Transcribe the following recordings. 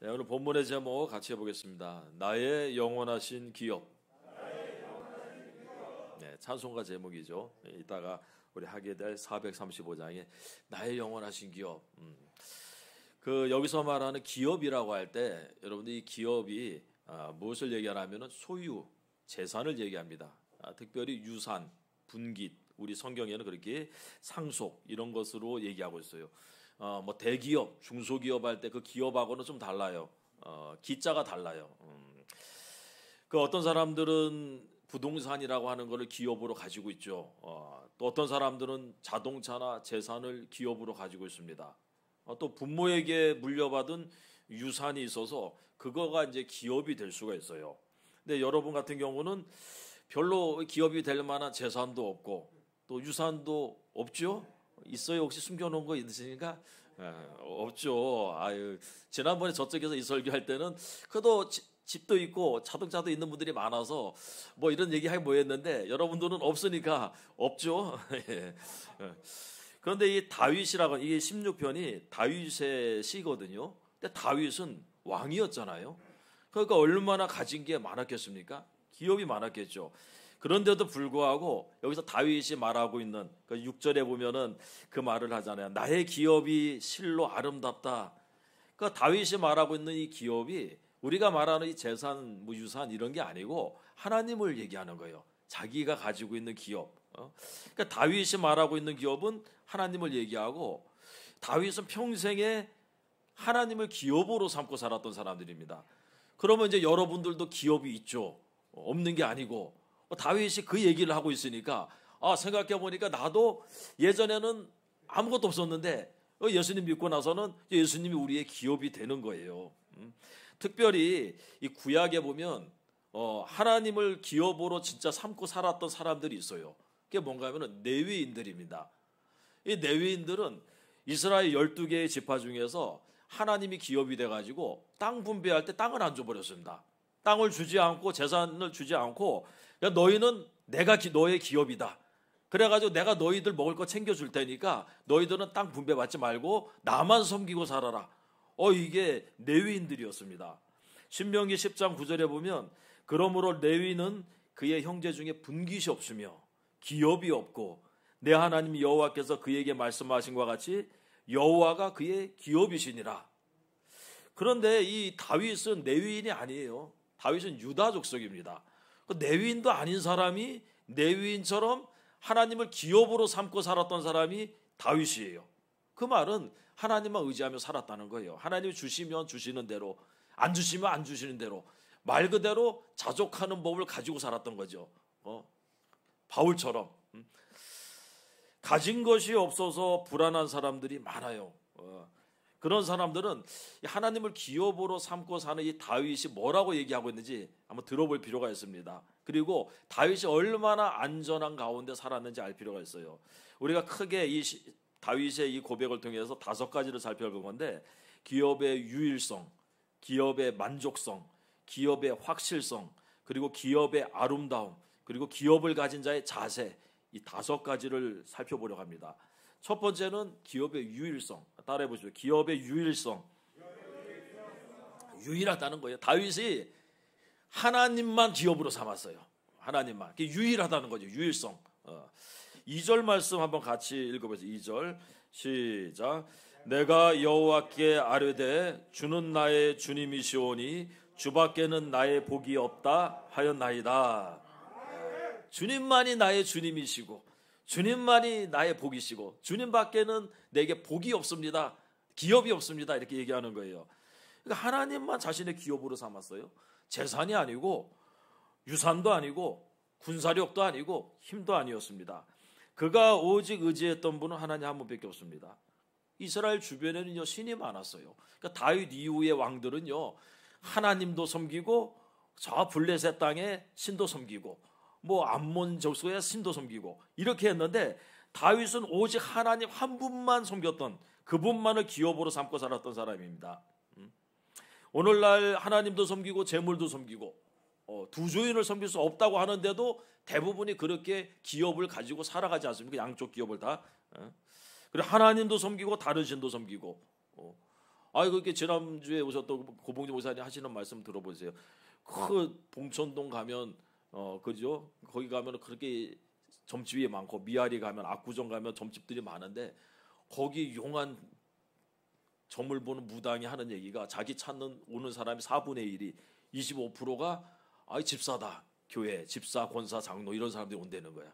네, 오늘 본문의 제목 같이 해보겠습니다. 나의 영원하신 기업. 네, 찬송가 제목이죠. 이따가 우리 하게 될 435장에 나의 영원하신 기업. 여기서 말하는 기업이라고 할 때 여러분들 이 기업이 무엇을 얘기하냐면은 소유, 재산을 얘기합니다. 특별히 유산, 분깃, 우리 성경에는 그렇게 상속 이런 것으로 얘기하고 있어요. 뭐 대기업, 중소기업 할 때 그 기업하고는 좀 달라요. 기자가 달라요. 어떤 사람들은 부동산이라고 하는 것을 기업으로 가지고 있죠. 또 어떤 사람들은 자동차나 재산을 기업으로 가지고 있습니다. 또 부모에게 물려받은 유산이 있어서 그거가 이제 기업이 될 수가 있어요. 근데 여러분 같은 경우는 별로 기업이 될 만한 재산도 없고 또 유산도 없죠? 있어요? 혹시 숨겨놓은 거 있으십니까? 없죠. 지난번에 저쪽에서 이 설교할 때는 그래도 집도 있고 자동차도 있는 분들이 많아서 뭐 이런 얘기하기 뭐했는데 여러분들은 없으니까 없죠. 그런데 이 다윗이라고 이게 16편이 다윗의 시거든요. 근데 다윗은 왕이었잖아요. 그러니까 얼마나 가진 게 많았겠습니까? 기업이 많았겠죠. 그런데도 불구하고 여기서 다윗이 말하고 있는 6절에 보면은 그 말을 하잖아요. 나의 기업이 실로 아름답다. 다윗이 말하고 있는 이 기업이 우리가 말하는 이 재산, 유산 이런 게 아니고 하나님을 얘기하는 거예요. 자기가 가지고 있는 기업. 다윗이 말하고 있는 기업은 하나님을 얘기하고 다윗은 평생에 하나님을 기업으로 삼고 살았던 사람들입니다. 그러면 이제 여러분들도 기업이 있죠. 없는 게 아니고 다윗이 그 얘기를 하고 있으니까 생각해 보니까 나도 예전에는 아무것도 없었는데 예수님 믿고 나서는 예수님이 우리의 기업이 되는 거예요. 특별히 이 구약에 보면 하나님을 기업으로 진짜 삼고 살았던 사람들이 있어요. 그게 뭔가 하면 레위인들입니다. 이 레위인들은 이스라엘 12개의 지파 중에서 하나님이 기업이 돼가지고 땅 분배할 때 땅을 안 줘버렸습니다. 땅을 주지 않고 재산을 주지 않고 야, 너희는 내가 너의 기업이다. 그래가지고 내가 너희들 먹을 거 챙겨줄 테니까 너희들은 땅 분배받지 말고 나만 섬기고 살아라. 이게 레위인들이었습니다. 신명기 10장 9절에 보면 그러므로 레위는 그의 형제 중에 분깃이 없으며 기업이 없고 내 하나님 여호와께서 그에게 말씀하신 것과 같이 여호와가 그의 기업이시니라. 그런데 이 다윗은 레위인이 아니에요. 다윗은 유다 족속입니다. 레위인도 아닌 사람이 레위인처럼 하나님을 기업으로 삼고 살았던 사람이 다윗이에요. 그 말은 하나님만 의지하며 살았다는 거예요. 하나님이 주시면 주시는 대로, 안 주시면 안 주시는 대로 말 그대로 자족하는 법을 가지고 살았던 거죠. 바울처럼 가진 것이 없어서 불안한 사람들이 많아요. 그런 사람들은 하나님을 기업으로 삼고 사는 이 다윗이 뭐라고 얘기하고 있는지 한번 들어볼 필요가 있습니다. 그리고 다윗이 얼마나 안전한 가운데 살았는지 알 필요가 있어요. 우리가 크게 이 다윗의 이 고백을 통해서 5가지를 살펴볼 건데 기업의 유일성, 기업의 만족성, 기업의 확실성, 그리고 기업의 아름다움, 그리고 기업을 가진 자의 자세, 이 5가지를 살펴보려고 합니다. 첫 번째는 기업의 유일성. 따라해 보시죠. 기업의 유일성. 유일하다는 거예요. 다윗이 하나님만 기업으로 삼았어요. 하나님만. 그게 유일하다는 거죠. 유일성. 2절 말씀 한번 같이 읽어보세요. 2절 시작. 내가 여호와께 아뢰되 주는 나의 주님이시오니 주밖에는 나의 복이 없다 하였나이다. 주님만이 나의 주님이시고 주님만이 나의 복이시고 주님밖에는 내게 복이 없습니다. 기업이 없습니다. 이렇게 얘기하는 거예요. 그러니까 하나님만 자신의 기업으로 삼았어요. 재산이 아니고 유산도 아니고 군사력도 아니고 힘도 아니었습니다. 그가 오직 의지했던 분은 하나님 한 분밖에 없습니다. 이스라엘 주변에는요 신이 많았어요. 그러니까 다윗 이후의 왕들은요 하나님도 섬기고 저 블레셋 땅에 신도 섬기고 뭐 암몬 족속의 신도 섬기고 이렇게 했는데 다윗은 오직 하나님 한 분만 섬겼던 그분만을 기업으로 삼고 살았던 사람입니다. 오늘날 하나님도 섬기고 재물도 섬기고 두 주인을 섬길 수 없다고 하는데도 대부분이 그렇게 기업을 가지고 살아가지 않습니까? 양쪽 기업을 다. 그리고 하나님도 섬기고 다른 신도 섬기고 그렇게 지난주에 오셨던 고봉지 목사님 하시는 말씀 들어보세요. 그 봉천동 가면 그죠? 거기 가면 그렇게 점집이 많고, 미아리 가면, 압구정 가면 점집들이 많은데, 거기 용한 점을 보는 무당이 하는 얘기가, 자기 찾는 오는 사람이 4분의 1이 25%가 집사다, 교회 집사, 권사, 장로 이런 사람들이 온다는 거야.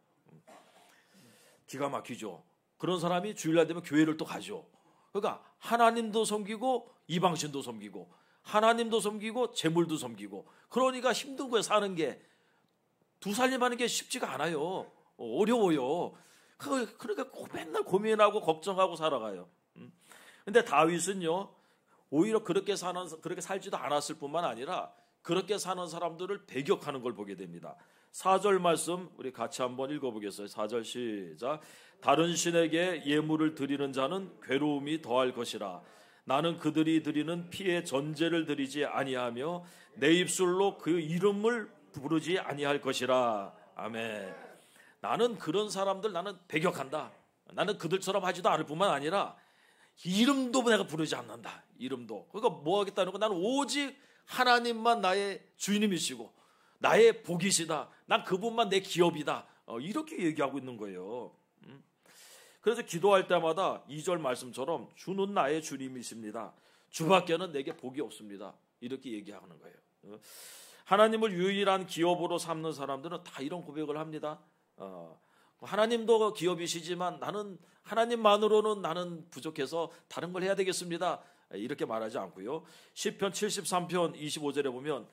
기가 막히죠. 그런 사람이 주일날 되면 교회를 또 가죠. 그러니까 하나님도 섬기고 이방신도 섬기고, 하나님도 섬기고 재물도 섬기고, 그러니까 힘든 거예요. 사는 게 두 살림하는 게 쉽지가 않아요. 어려워요. 그러니까 맨날 고민하고 걱정하고 살아가요. 근데 다윗은요, 오히려 그렇게 살지도 않았을 뿐만 아니라 그렇게 사는 사람들을 배격하는 걸 보게 됩니다. 4절 말씀 우리 같이 한번 읽어보겠어요. 4절 시작. 다른 신에게 예물을 드리는 자는 괴로움이 더할 것이라. 나는 그들이 드리는 피의 전제를 드리지 아니하며 내 입술로 그 이름을 부르지 아니할 것이라. 아멘. 나는 그런 사람들 나는 배격한다. 나는 그들처럼 하지도 않을 뿐만 아니라 이름도 내가 부르지 않는다. 이름도. 그러니까 뭐 하겠다는 거, 나는 오직 하나님만 나의 주인님이시고 나의 복이시다. 난 그분만 내 기업이다. 이렇게 얘기하고 있는 거예요. 그래서 기도할 때마다 2절 말씀처럼 주는 나의 주님이십니다. 주밖에는 내게 복이 없습니다. 이렇게 얘기하는 거예요. 하나님을 유일한 기업으로 삼는 사람들은 다 이런 고백을 합니다. 하나님도 기업이시지만 나는 하나님만으로는 나는 부족해서 다른 걸 해야 되겠습니다. 이렇게 말하지 않고요. 시편 73편 25절에 보면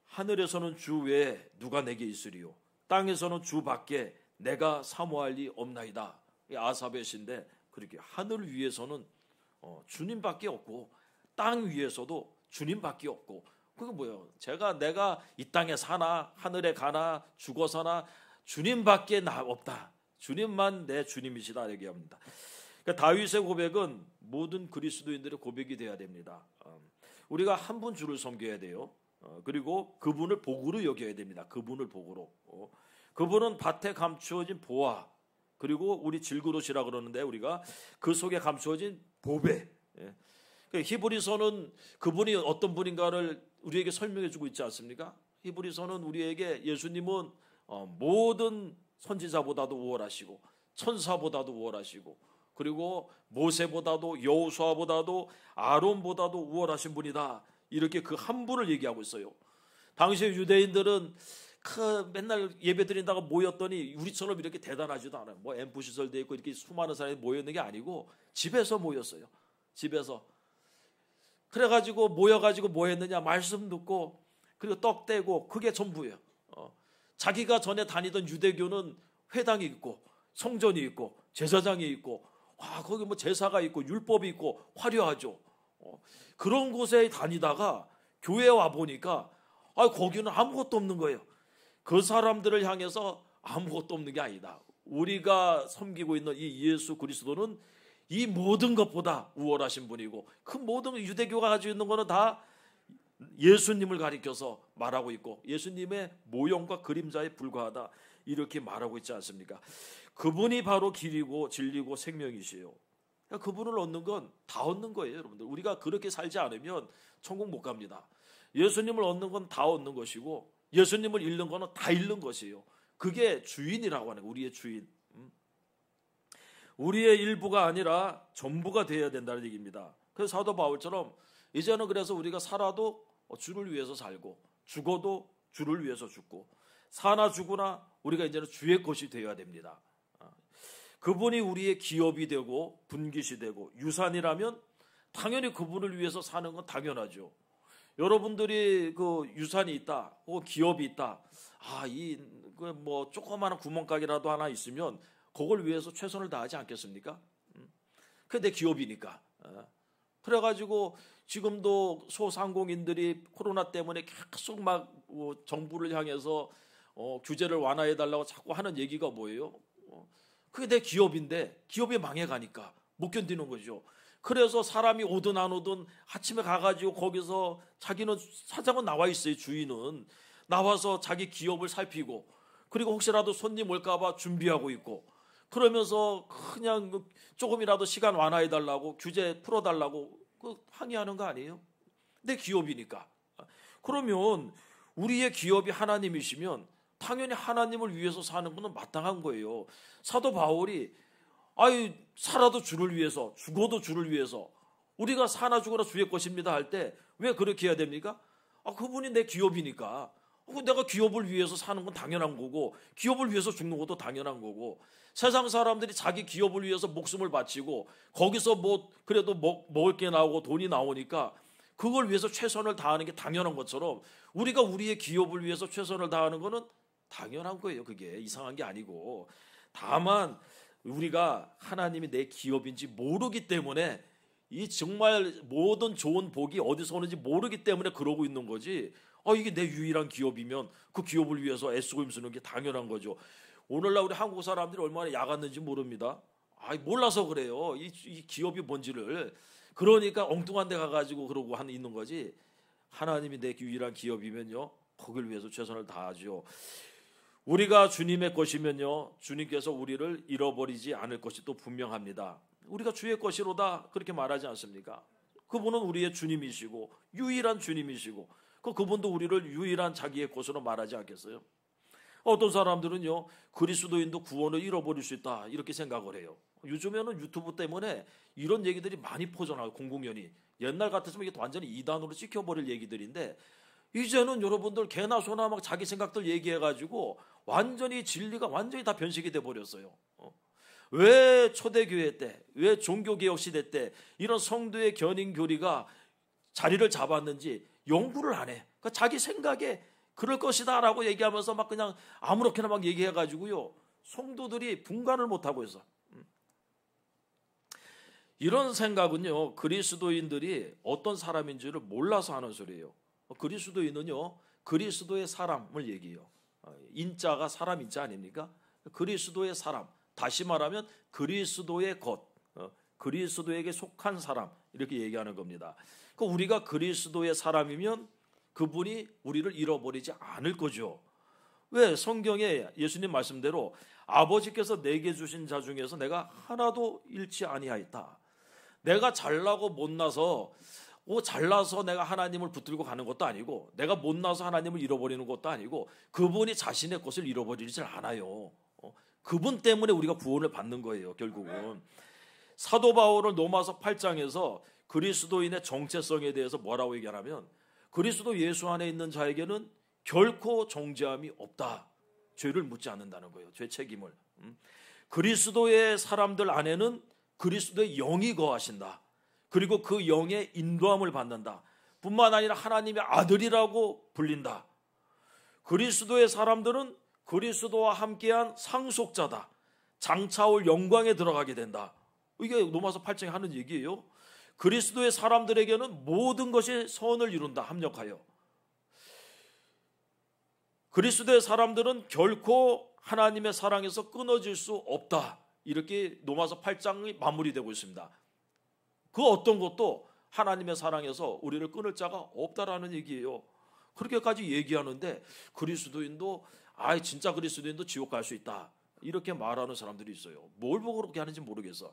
하늘에서는 주 외에 누가 내게 있으리요, 땅에서는 주 밖에 내가 사모할 리 없나이다. 아삽의 시인데, 그렇게 하늘 위에서는 주님밖에 없고 땅 위에서도 주님밖에 없고, 그게 뭐예요? 내가 이 땅에 사나 하늘에 가나 죽어서나 주님밖에 없다. 주님만 내 주님이시다 얘기합니다. 그러니까 다윗의 고백은 모든 그리스도인들의 고백이 돼야 됩니다. 우리가 한 분 주를 섬겨야 돼요. 그리고 그분을 복으로 여겨야 됩니다. 그분을 복으로. 그분은 밭에 감추어진 보화, 그리고 우리 질그릇이라 그러는데 우리가 그 속에 감추어진 보배. 히브리서는 그분이 어떤 분인가를 우리에게 설명해 주고 있지 않습니까? 히브리서는 우리에게 예수님은 모든 선지자보다도 우월하시고 천사보다도 우월하시고, 그리고 모세보다도 여호수아보다도 아론보다도 우월하신 분이다. 이렇게 그 한 분을 얘기하고 있어요. 당시에 유대인들은 맨날 예배 드린다고 모였더니 우리처럼 이렇게 대단하지도 않아요. 뭐 앰프 시설돼 있고 이렇게 수많은 사람이 모였는 게 아니고 집에서 모였어요. 집에서. 그래가지고 모여가지고 뭐 했느냐, 말씀 듣고 그리고 떡 떼고, 그게 전부예요. 자기가 전에 다니던 유대교는 회당이 있고 성전이 있고 제사장이 있고, 거기 뭐 제사가 있고 율법이 있고 화려하죠. 그런 곳에 다니다가 교회에 와 보니까 거기는 아무것도 없는 거예요. 그 사람들을 향해서 아무것도 없는 게 아니다. 우리가 섬기고 있는 이 예수 그리스도는 이 모든 것보다 우월하신 분이고, 그 모든 유대교가 가지고 있는 거는 다 예수님을 가리켜서 말하고 있고 예수님의 모형과 그림자에 불과하다. 이렇게 말하고 있지 않습니까? 그분이 바로 길이고 진리고 생명이시요. 그러니까 그분을 얻는 건 다 얻는 거예요, 여러분들. 우리가 그렇게 살지 않으면 천국 못 갑니다. 예수님을 얻는 건 다 얻는 것이고 예수님을 잃는 거는 다 잃는 것이에요. 그게 주인이라고 하는 거예요. 우리의 주인. 우리의 일부가 아니라 전부가 되어야 된다는 얘기입니다. 그래서 사도 바울처럼 이제는 그래서 우리가 살아도 주를 위해서 살고 죽어도 주를 위해서 죽고, 사나 죽으나 우리가 이제는 주의 것이 되어야 됩니다. 그분이 우리의 기업이 되고 분깃이 되고 유산이라면 당연히 그분을 위해서 사는 건 당연하죠. 여러분들이 그 유산이 있다, 혹은 기업이 있다, 뭐 조그마한 구멍가게라도 하나 있으면 그걸 위해서 최선을 다하지 않겠습니까? 그게 내 기업이니까. 그래가지고 지금도 소상공인들이 코로나 때문에 계속 막 정부를 향해서 규제를 완화해달라고 자꾸 하는 얘기가 뭐예요? 그게 내 기업인데 기업이 망해가니까 못 견디는 거죠. 그래서 사람이 오든 안 오든 아침에 가가지고 거기서 자기는 사장은 나와 있어요. 주인은 나와서 자기 기업을 살피고, 그리고 혹시라도 손님 올까봐 준비하고 있고, 그러면서 그냥 조금이라도 시간 완화해달라고 규제 풀어달라고 그 항의하는 거 아니에요? 내 기업이니까. 그러면 우리의 기업이 하나님이시면 당연히 하나님을 위해서 사는 것은 마땅한 거예요. 사도 바울이 살아도 주를 위해서, 죽어도 주를 위해서, 우리가 사나 죽어나 주의 것입니다 할 때 왜 그렇게 해야 됩니까? 그분이 내 기업이니까. 내가 기업을 위해서 사는 건 당연한 거고, 기업을 위해서 죽는 것도 당연한 거고, 세상 사람들이 자기 기업을 위해서 목숨을 바치고 거기서 그래도 먹을 게 나오고 돈이 나오니까 그걸 위해서 최선을 다하는 게 당연한 것처럼 우리가 우리의 기업을 위해서 최선을 다하는 거는 당연한 거예요. 그게 이상한 게 아니고, 다만 우리가 하나님이 내 기업인지 모르기 때문에, 이 정말 모든 좋은 복이 어디서 오는지 모르기 때문에 그러고 있는 거지, 이게 내 유일한 기업이면 그 기업을 위해서 애쓰고 힘쓰는 게 당연한 거죠. 오늘날 우리 한국 사람들이 얼마나 야갔는지 모릅니다. 몰라서 그래요. 이 기업이 뭔지를. 그러니까 엉뚱한 데 가가지고 그러고 있는 거지, 하나님이 내 유일한 기업이면요, 거기를 위해서 최선을 다하죠. 우리가 주님의 것이면요, 주님께서 우리를 잃어버리지 않을 것이 또 분명합니다. 우리가 주의 것이로다 그렇게 말하지 않습니까? 그분은 우리의 주님이시고 유일한 주님이시고, 그분도 우리를 유일한 자기의 것으로 말하지 않겠어요? 어떤 사람들은요, 그리스도인도 구원을 잃어버릴 수 있다 이렇게 생각을 해요. 요즘에는 유튜브 때문에 이런 얘기들이 많이 퍼져나가요. 공공연히. 옛날 같았으면 이게 완전히 이단으로 찍혀버릴 얘기들인데, 이제는 여러분들 개나 소나 막 자기 생각들 얘기해가지고 완전히 진리가 완전히 다 변식이 돼버렸어요. 왜 초대교회 때, 왜 종교개혁 시대 때 이런 성도의 견인교리가 자리를 잡았는지 연구를 안 해. 그러니까 자기 생각에 그럴 것이다 라고 얘기하면서 막 그냥 아무렇게나 막 얘기해가지고요, 성도들이 분간을 못하고 있어. 이런 생각은요, 그리스도인들이 어떤 사람인지를 몰라서 하는 소리예요. 그리스도인은요, 그리스도의 사람을 얘기해요. 인자가 사람 인자 아닙니까? 그리스도의 사람, 다시 말하면 그리스도의 것, 그리스도에게 속한 사람, 이렇게 얘기하는 겁니다. 그러니까 우리가 그리스도의 사람이면 그분이 우리를 잃어버리지 않을 거죠. 왜? 성경에 예수님 말씀대로 아버지께서 내게 주신 자 중에서 내가 하나도 잃지 아니하였다. 내가 잘나고 못나서 잘나서 내가 하나님을 붙들고 가는 것도 아니고, 내가 못나서 하나님을 잃어버리는 것도 아니고, 그분이 자신의 것을 잃어버리질 않아요. 그분 때문에 우리가 구원을 받는 거예요. 결국은 사도 바울은 로마서 8장에서 그리스도인의 정체성에 대해서 뭐라고 얘기하냐면, 그리스도 예수 안에 있는 자에게는 결코 정죄함이 없다. 죄를 묻지 않는다는 거예요. 죄 책임을. 그리스도의 사람들 안에는 그리스도의 영이 거하신다. 그리고 그 영의 인도함을 받는다. 뿐만 아니라 하나님의 아들이라고 불린다. 그리스도의 사람들은 그리스도와 함께한 상속자다. 장차올 영광에 들어가게 된다. 이게 로마서 8장에 하는 얘기예요. 그리스도의 사람들에게는 모든 것이 선을 이룬다. 합력하여. 그리스도의 사람들은 결코 하나님의 사랑에서 끊어질 수 없다. 이렇게 로마서 8장이 마무리되고 있습니다. 그 어떤 것도 하나님의 사랑에서 우리를 끊을 자가 없다라는 얘기예요. 그렇게까지 얘기하는데 그리스도인도 진짜 그리스도인도 지옥 갈 수 있다. 이렇게 말하는 사람들이 있어요. 뭘 보고 그렇게 하는지 모르겠어.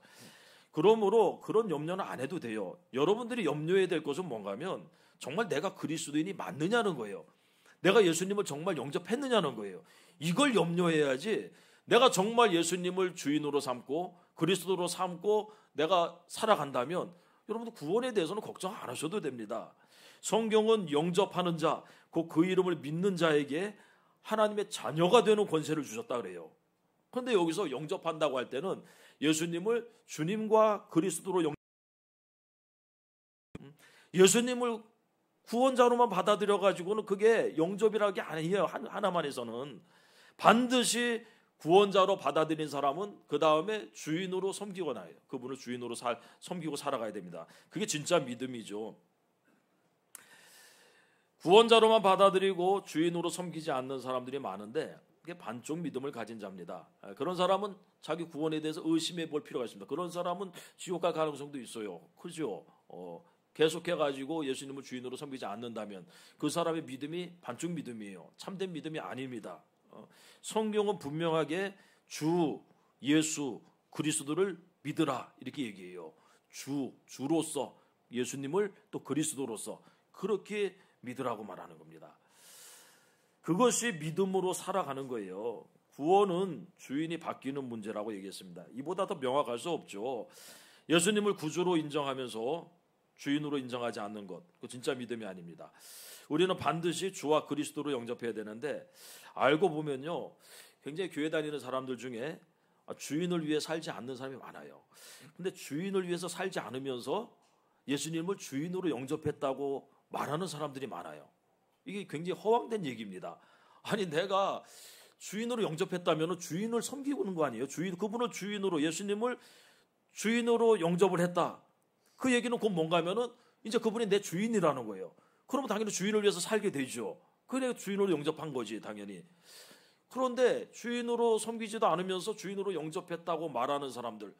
그러므로 그런 염려는 안 해도 돼요. 여러분들이 염려해야 될 것은 뭔가 하면 정말 내가 그리스도인이 맞느냐는 거예요. 내가 예수님을 정말 영접했느냐는 거예요. 이걸 염려해야지, 내가 정말 예수님을 주인으로 삼고 그리스도로 삼고 내가 살아간다면 여러분들 구원에 대해서는 걱정 안 하셔도 됩니다. 성경은 영접하는 자, 곧 그 이름을 믿는 자에게 하나님의 자녀가 되는 권세를 주셨다 그래요. 그런데 여기서 영접한다고 할 때는 예수님을 주님과 그리스도로 예수님을 구원자로만 받아들여가지고는 그게 영접이라는 게 아니에요. 하나만에서는 반드시 구원자로 받아들인 사람은 그 다음에 주인으로 섬기거나 해요. 그분을 주인으로 섬기고 살아가야 됩니다. 그게 진짜 믿음이죠. 구원자로만 받아들이고 주인으로 섬기지 않는 사람들이 많은데 그게 반쪽 믿음을 가진 자입니다. 그런 사람은 자기 구원에 대해서 의심해 볼 필요가 있습니다. 그런 사람은 지옥 갈 가능성도 있어요. 그죠? 계속해가지고 예수님을 주인으로 섬기지 않는다면 그 사람의 믿음이 반쪽 믿음이에요. 참된 믿음이 아닙니다. 성경은 분명하게 주 예수 그리스도를 믿으라 이렇게 얘기해요. 주로서 예수님을 또 그리스도로서 그렇게 믿으라고 말하는 겁니다. 그것이 믿음으로 살아가는 거예요. 구원은 주인이 바뀌는 문제라고 얘기했습니다. 이보다 더 명확할 수 없죠. 예수님을 구주로 인정하면서 주인으로 인정하지 않는 것, 그 진짜 믿음이 아닙니다. 우리는 반드시 주와 그리스도로 영접해야 되는데 알고 보면요, 굉장히 교회 다니는 사람들 중에 주인을 위해 살지 않는 사람이 많아요. 근데 주인을 위해서 살지 않으면서 예수님을 주인으로 영접했다고 말하는 사람들이 많아요. 이게 굉장히 허황된 얘기입니다. 아니, 내가 주인으로 영접했다면 주인을 섬기는 거 아니에요? 그분을 주인으로, 예수님을 주인으로 영접을 했다. 그 얘기는 곧 뭔가 하면은 이제 그분이 내 주인이라는 거예요. 그러면 당연히 주인을 위해서 살게 되죠. 그래 주인으로 영접한 거지, 당연히. 그런데 주인으로 섬기지도 않으면서 주인으로 영접했다고 말하는 사람들,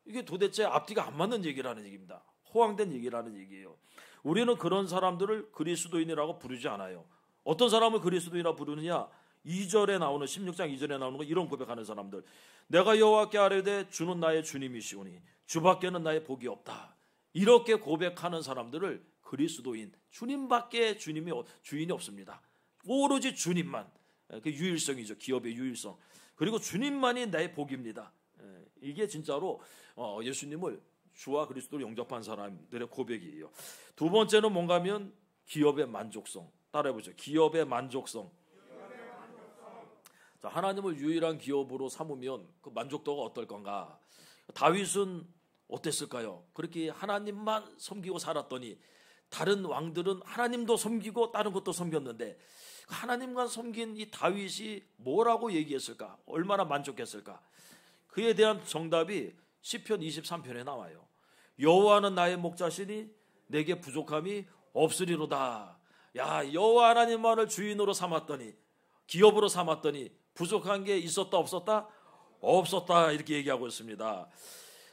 이게 도대체 앞뒤가 안 맞는 얘기라는 얘기입니다. 허황된 얘기라는 얘기예요. 우리는 그런 사람들을 그리스도인이라고 부르지 않아요. 어떤 사람을 그리스도인이라고 부르느냐? 2절에 나오는, 16장 2절에 나오는 거, 이런 고백하는 사람들. 내가 여호와께 아뢰되 주는 나의 주님이시오니 주밖에는 나의 복이 없다. 이렇게 고백하는 사람들을 그리스도인, 주님밖에 주인이 없습니다. 오로지 주님만. 그 유일성이죠. 기업의 유일성. 그리고 주님만이 나의 복입니다. 이게 진짜로 예수님을 주와 그리스도를 영접한 사람들의 고백이에요. 두 번째는 뭔가 하면 기업의 만족성. 따라해보죠. 기업의 만족성. 자, 하나님을 유일한 기업으로 삼으면 그 만족도가 어떨 건가? 다윗은 어땠을까요? 그렇게 하나님만 섬기고 살았더니 다른 왕들은 하나님도 섬기고 다른 것도 섬겼는데 하나님만 섬긴 이 다윗이 뭐라고 얘기했을까? 얼마나 만족했을까? 그에 대한 정답이 시편 23편에 나와요. 여호와는 나의 목자시니 내게 부족함이 없으리로다. 야, 여호와 하나님만을 주인으로 삼았더니, 기업으로 삼았더니 부족한 게 있었다 없었다? 없었다. 이렇게 얘기하고 있습니다.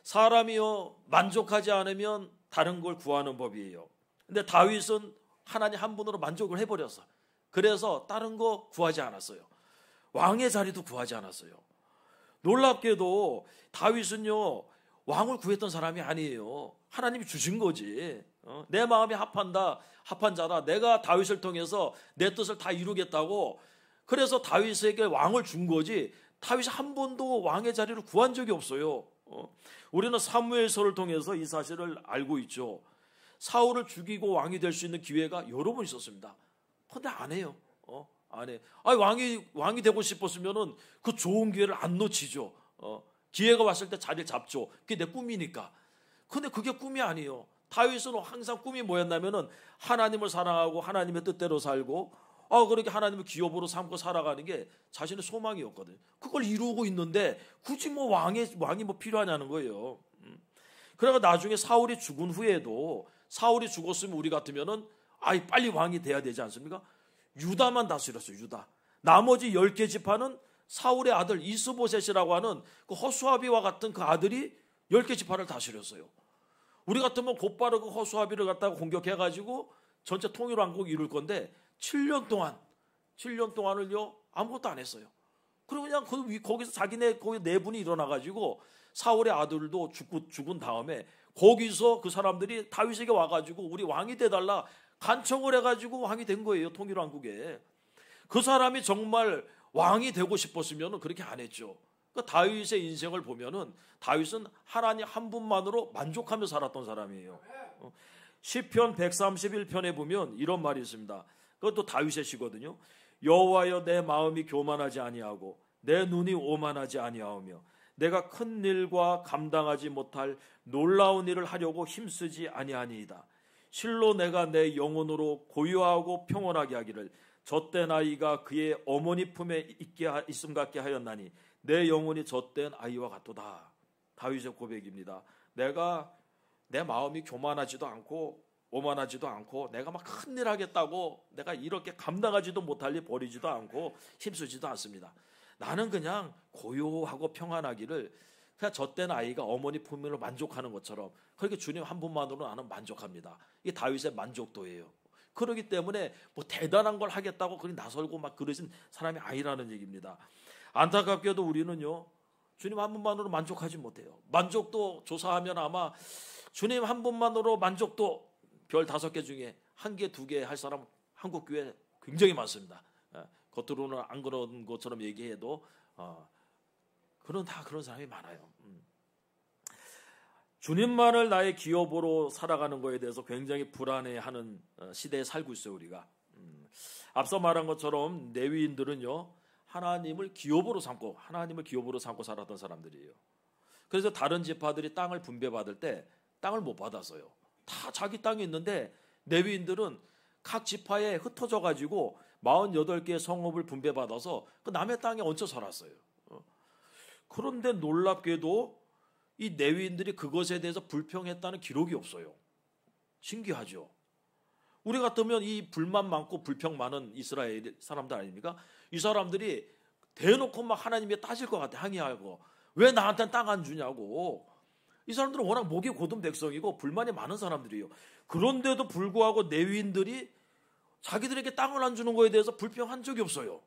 사람이요, 만족하지 않으면 다른 걸 구하는 법이에요. 근데 다윗은 하나님 한 분으로 만족을 해버렸어. 그래서 다른 거 구하지 않았어요. 왕의 자리도 구하지 않았어요. 놀랍게도 다윗은요, 왕을 구했던 사람이 아니에요. 하나님이 주신 거지. 내 마음이 합한 자라. 내가 다윗을 통해서 내 뜻을 다 이루겠다고. 그래서 다윗에게 왕을 준 거지. 다윗이 한 번도 왕의 자리를 구한 적이 없어요. 우리는 사무엘서를 통해서 이 사실을 알고 있죠. 사울을 죽이고 왕이 될 수 있는 기회가 여러 번 있었습니다. 근데 안 해요. 안 해. 왕이 되고 싶었으면은 그 좋은 기회를 안 놓치죠. 기회가 왔을 때 자리를 잡죠. 그게 내 꿈이니까. 근데 그게 꿈이 아니에요. 다윗은 항상 꿈이 뭐였냐면은 하나님을 사랑하고 하나님의 뜻대로 살고, 그렇게 하나님을 기업으로 삼고 살아가는 게 자신의 소망이었거든요. 그걸 이루고 있는데 굳이 왕이 필요하냐는 거예요. 그래가 나중에 사울이 죽은 후에도, 사울이 죽었으면 우리 같으면은 빨리 왕이 돼야 되지 않습니까? 유다만 다스렸어요. 유다. 나머지 10개 지파는 사울의 아들 이스보셋이라고 하는 그 허수아비와 같은 그 아들이 10개 지파를 다스렸어요. 우리 같으면 곧바로 그 허수아비를 갖다가 공격해가지고 전체 통일왕국 이룰 건데 7년 동안을요 아무것도 안 했어요. 그리고 그냥 거기서 자기네 거기 내분이 일어나가지고 사울의 아들도 죽은 다음에 거기서 그 사람들이 다윗에게 와가지고 우리 왕이 돼달라 간청을 해가지고 왕이 된 거예요. 통일왕국에. 그 사람이 정말 왕이 되고 싶었으면 그렇게 안 했죠. 그러니까 다윗의 인생을 보면은 다윗은 하나님 한 분만으로 만족하며 살았던 사람이에요. 시편 131편에 보면 이런 말이 있습니다. 그것도 다윗의 시거든요. 여호와여, 내 마음이 교만하지 아니하고 내 눈이 오만하지 아니하오며 내가 큰 일과 감당하지 못할 놀라운 일을 하려고 힘쓰지 아니하니이다. 실로 내가 내 영혼으로 고요하고 평온하게 하기를 젖된 아이가 그의 어머니 품에 있음 같게 하였나니 내 영혼이 젖된 아이와 같도다. 다윗의 고백입니다. 내가 내 마음이 교만하지도 않고 오만하지도 않고 내가 막 큰일 하겠다고 내가 이렇게 감당하지도 못할 일 버리지도 않고 힘쓰지도 않습니다. 나는 그냥 고요하고 평안하기를 그냥 젖된 아이가 어머니 품으로 만족하는 것처럼 그렇게 주님 한 분만으로 나는 만족합니다. 이게 다윗의 만족도예요. 그렇기 때문에 대단한 걸 하겠다고 그렇게 나설고 막 그러신 사람이 아니라는 얘기입니다. 안타깝게도 우리는요 주님 한 분만으로 만족하지 못해요. 만족도 조사하면 아마 주님 한 분만으로 만족도 별 5개 중에 1개, 2개 할 사람 한국 교회 굉장히 많습니다. 겉으로는 안 그런 것처럼 얘기해도 그런 사람이 많아요. 주님만을 나의 기업으로 살아가는 것에 대해서 굉장히 불안해하는 시대에 살고 있어요, 우리가. 앞서 말한 것처럼 레위인들은요, 하나님을 기업으로 삼고 살았던 사람들이에요. 그래서 다른 지파들이 땅을 분배받을 때 땅을 못 받았어요. 다 자기 땅이 있는데 레위인들은 각 지파에 흩어져 가지고 48개의 성읍을 분배받아서 그 남의 땅에 얹혀 살았어요. 그런데 놀랍게도 이 레위인들이 그것에 대해서 불평했다는 기록이 없어요. 신기하죠. 우리 같으면 이 불만 많고 불평 많은 이스라엘 사람들 아닙니까? 이 사람들이 대놓고 막 하나님에 따질 것 같아. 항의하고 왜 나한테는 땅 안 주냐고. 이 사람들은 워낙 목이 곧은 백성이고 불만이 많은 사람들이에요. 그런데도 불구하고 레위인들이 자기들에게 땅을 안 주는 거에 대해서 불평한 적이 없어요.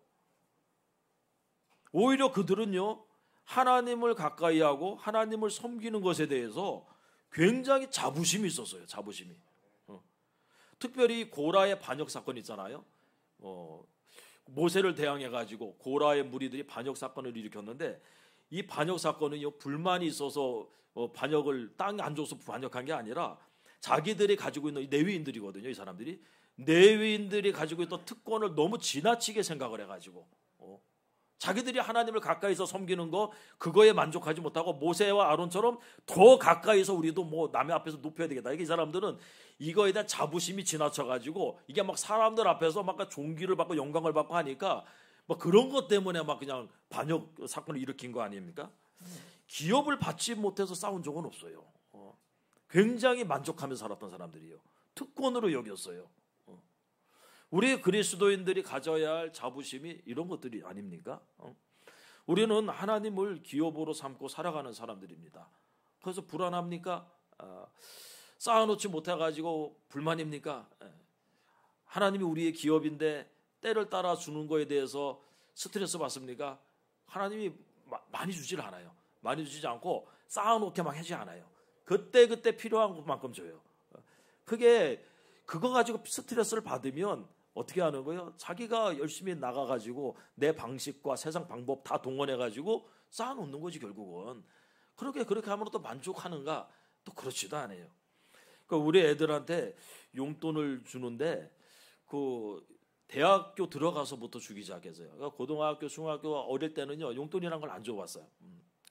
오히려 그들은요, 하나님을 가까이 하고 하나님을 섬기는 것에 대해서 굉장히 자부심이 있었어요. 자부심이. 특별히 고라의 반역 사건 있잖아요. 모세를 대항해 가지고 고라의 무리들이 반역 사건을 일으켰는데, 이 반역 사건은요, 불만이 있어서 반역을 땅 안 줘서 반역한 게 아니라 자기들이 가지고 있는 레위인들이거든요. 이 사람들이 레위인들이 가지고 있던 특권을 너무 지나치게 생각을 해가지고 자기들이 하나님을 가까이서 섬기는 거 그거에 만족하지 못하고 모세와 아론처럼 더 가까이서 우리도 뭐 남의 앞에서 높여야 되겠다. 이 사람들은 이거에 대한 자부심이 지나쳐가지고 이게 막 사람들 앞에서 막 존귀를 받고 영광을 받고 하니까 뭐 그런 것 때문에 막 그냥 반역 사건을 일으킨 거 아닙니까? 기업을 받지 못해서 싸운 적은 없어요. 굉장히 만족하면서 살았던 사람들이에요. 특권으로 여겼어요. 우리 그리스도인들이 가져야 할 자부심이 이런 것들이 아닙니까? 우리는 하나님을 기업으로 삼고 살아가는 사람들입니다. 그래서 불안합니까? 쌓아놓지 못해가지고 불만입니까? 하나님이 우리의 기업인데 때를 따라 주는 거에 대해서 스트레스 받습니까? 하나님이 많이 주질 않아요. 많이 주지 않고 쌓아놓게 막 하지 않아요. 그때 필요한 것만큼 줘요. 그거 가지고 스트레스를 받으면 어떻게 하는 거예요? 자기가 열심히 나가가지고 내 방식과 세상 방법 다 동원해가지고 쌓아놓는 거지 결국은. 그렇게 하면 또 만족하는가? 또 그렇지도 않아요. 그러니까 우리 애들한테 용돈을 주는데 그 대학교 들어가서부터 주기 시작했어요. 그러니까 고등학교, 중학교 어릴 때는요 용돈이라는 걸 안 줘봤어요.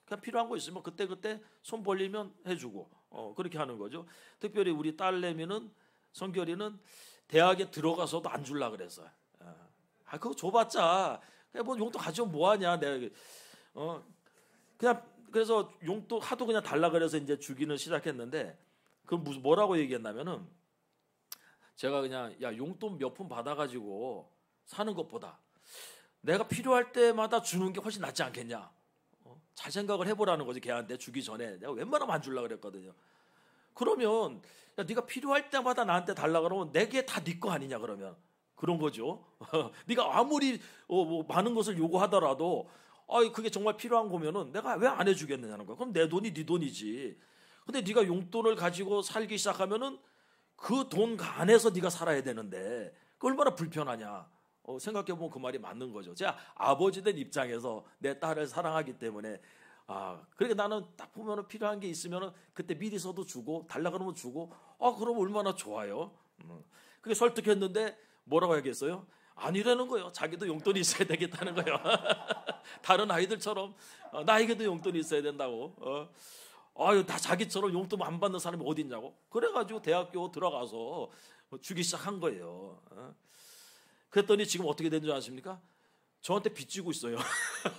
그냥 필요한 거 있으면 그때 손 벌리면 해주고 그렇게 하는 거죠. 특별히 우리 딸내미는 성결이는 대학에 들어가서도 안 줄라 그랬어요. 그거 줘봤자 뭐 용돈 가지고 뭐 하냐. 내가 그냥 그래서 용돈 하도 그냥 달라 그래서 이제 주기는 시작했는데 그 뭐라고 얘기했냐면은 제가 그냥 야 용돈 몇 푼 받아가지고 사는 것보다 내가 필요할 때마다 주는 게 훨씬 낫지 않겠냐. 잘 생각을 해보라는 거지. 걔한테 주기 전에 내가 웬만하면 안 줄라 그랬거든요. 그러면 야, 네가 필요할 때마다 나한테 달라 그러면 내게 다 네 거 아니냐 그러면 그런 거죠. 네가 아무리 뭐 많은 것을 요구하더라도 그게 정말 필요한 거면은 내가 왜 안 해주겠느냐는 거야. 그럼 내 돈이 네 돈이지. 근데 네가 용돈을 가지고 살기 시작하면은 그 돈 안에서 네가 살아야 되는데 그 얼마나 불편하냐. 생각해보면 그 말이 맞는 거죠. 제가 아버지 된 입장에서 내 딸을 사랑하기 때문에 그러니까 나는 딱 보면은 필요한 게 있으면은 그때 미리서도 주고 달라 그러면 주고 그럼 얼마나 좋아요. 그게 설득했는데 뭐라고 하겠어요? 아니라는 거예요. 자기도 용돈이 있어야 되겠다는 거예요. 다른 아이들처럼 나에게도 용돈이 있어야 된다고. 다 자기처럼 용돈 안 받는 사람이 어디 있냐고. 그래가지고 대학교 들어가서 주기 시작한 거예요. 그랬더니 지금 어떻게 된 줄 아십니까? 저한테 빚 지고 있어요.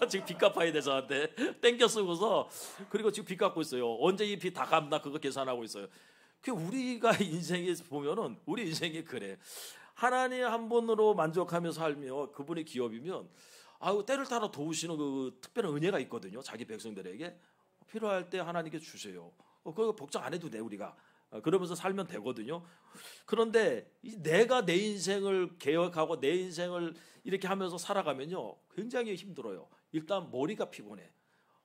지금 빚 갚아야 돼 저한테. 땡겨 쓰고서 그리고 지금 빚 갚고 있어요. 언제 이 빚 다 갚나 그거 계산하고 있어요. 그 우리가 인생에서 보면은 우리 인생이 그래. 하나님 한 분으로 만족하며 살며 그분의 기업이면 때를 따라 도우시는 그 특별한 은혜가 있거든요. 자기 백성들에게 필요할 때 하나님께 주세요. 그거 걱정 안 해도 돼 우리가. 그러면서 살면 되거든요. 그런데 내가 내 인생을 계획하고 내 인생을 이렇게 하면서 살아가면요 굉장히 힘들어요. 일단 머리가 피곤해.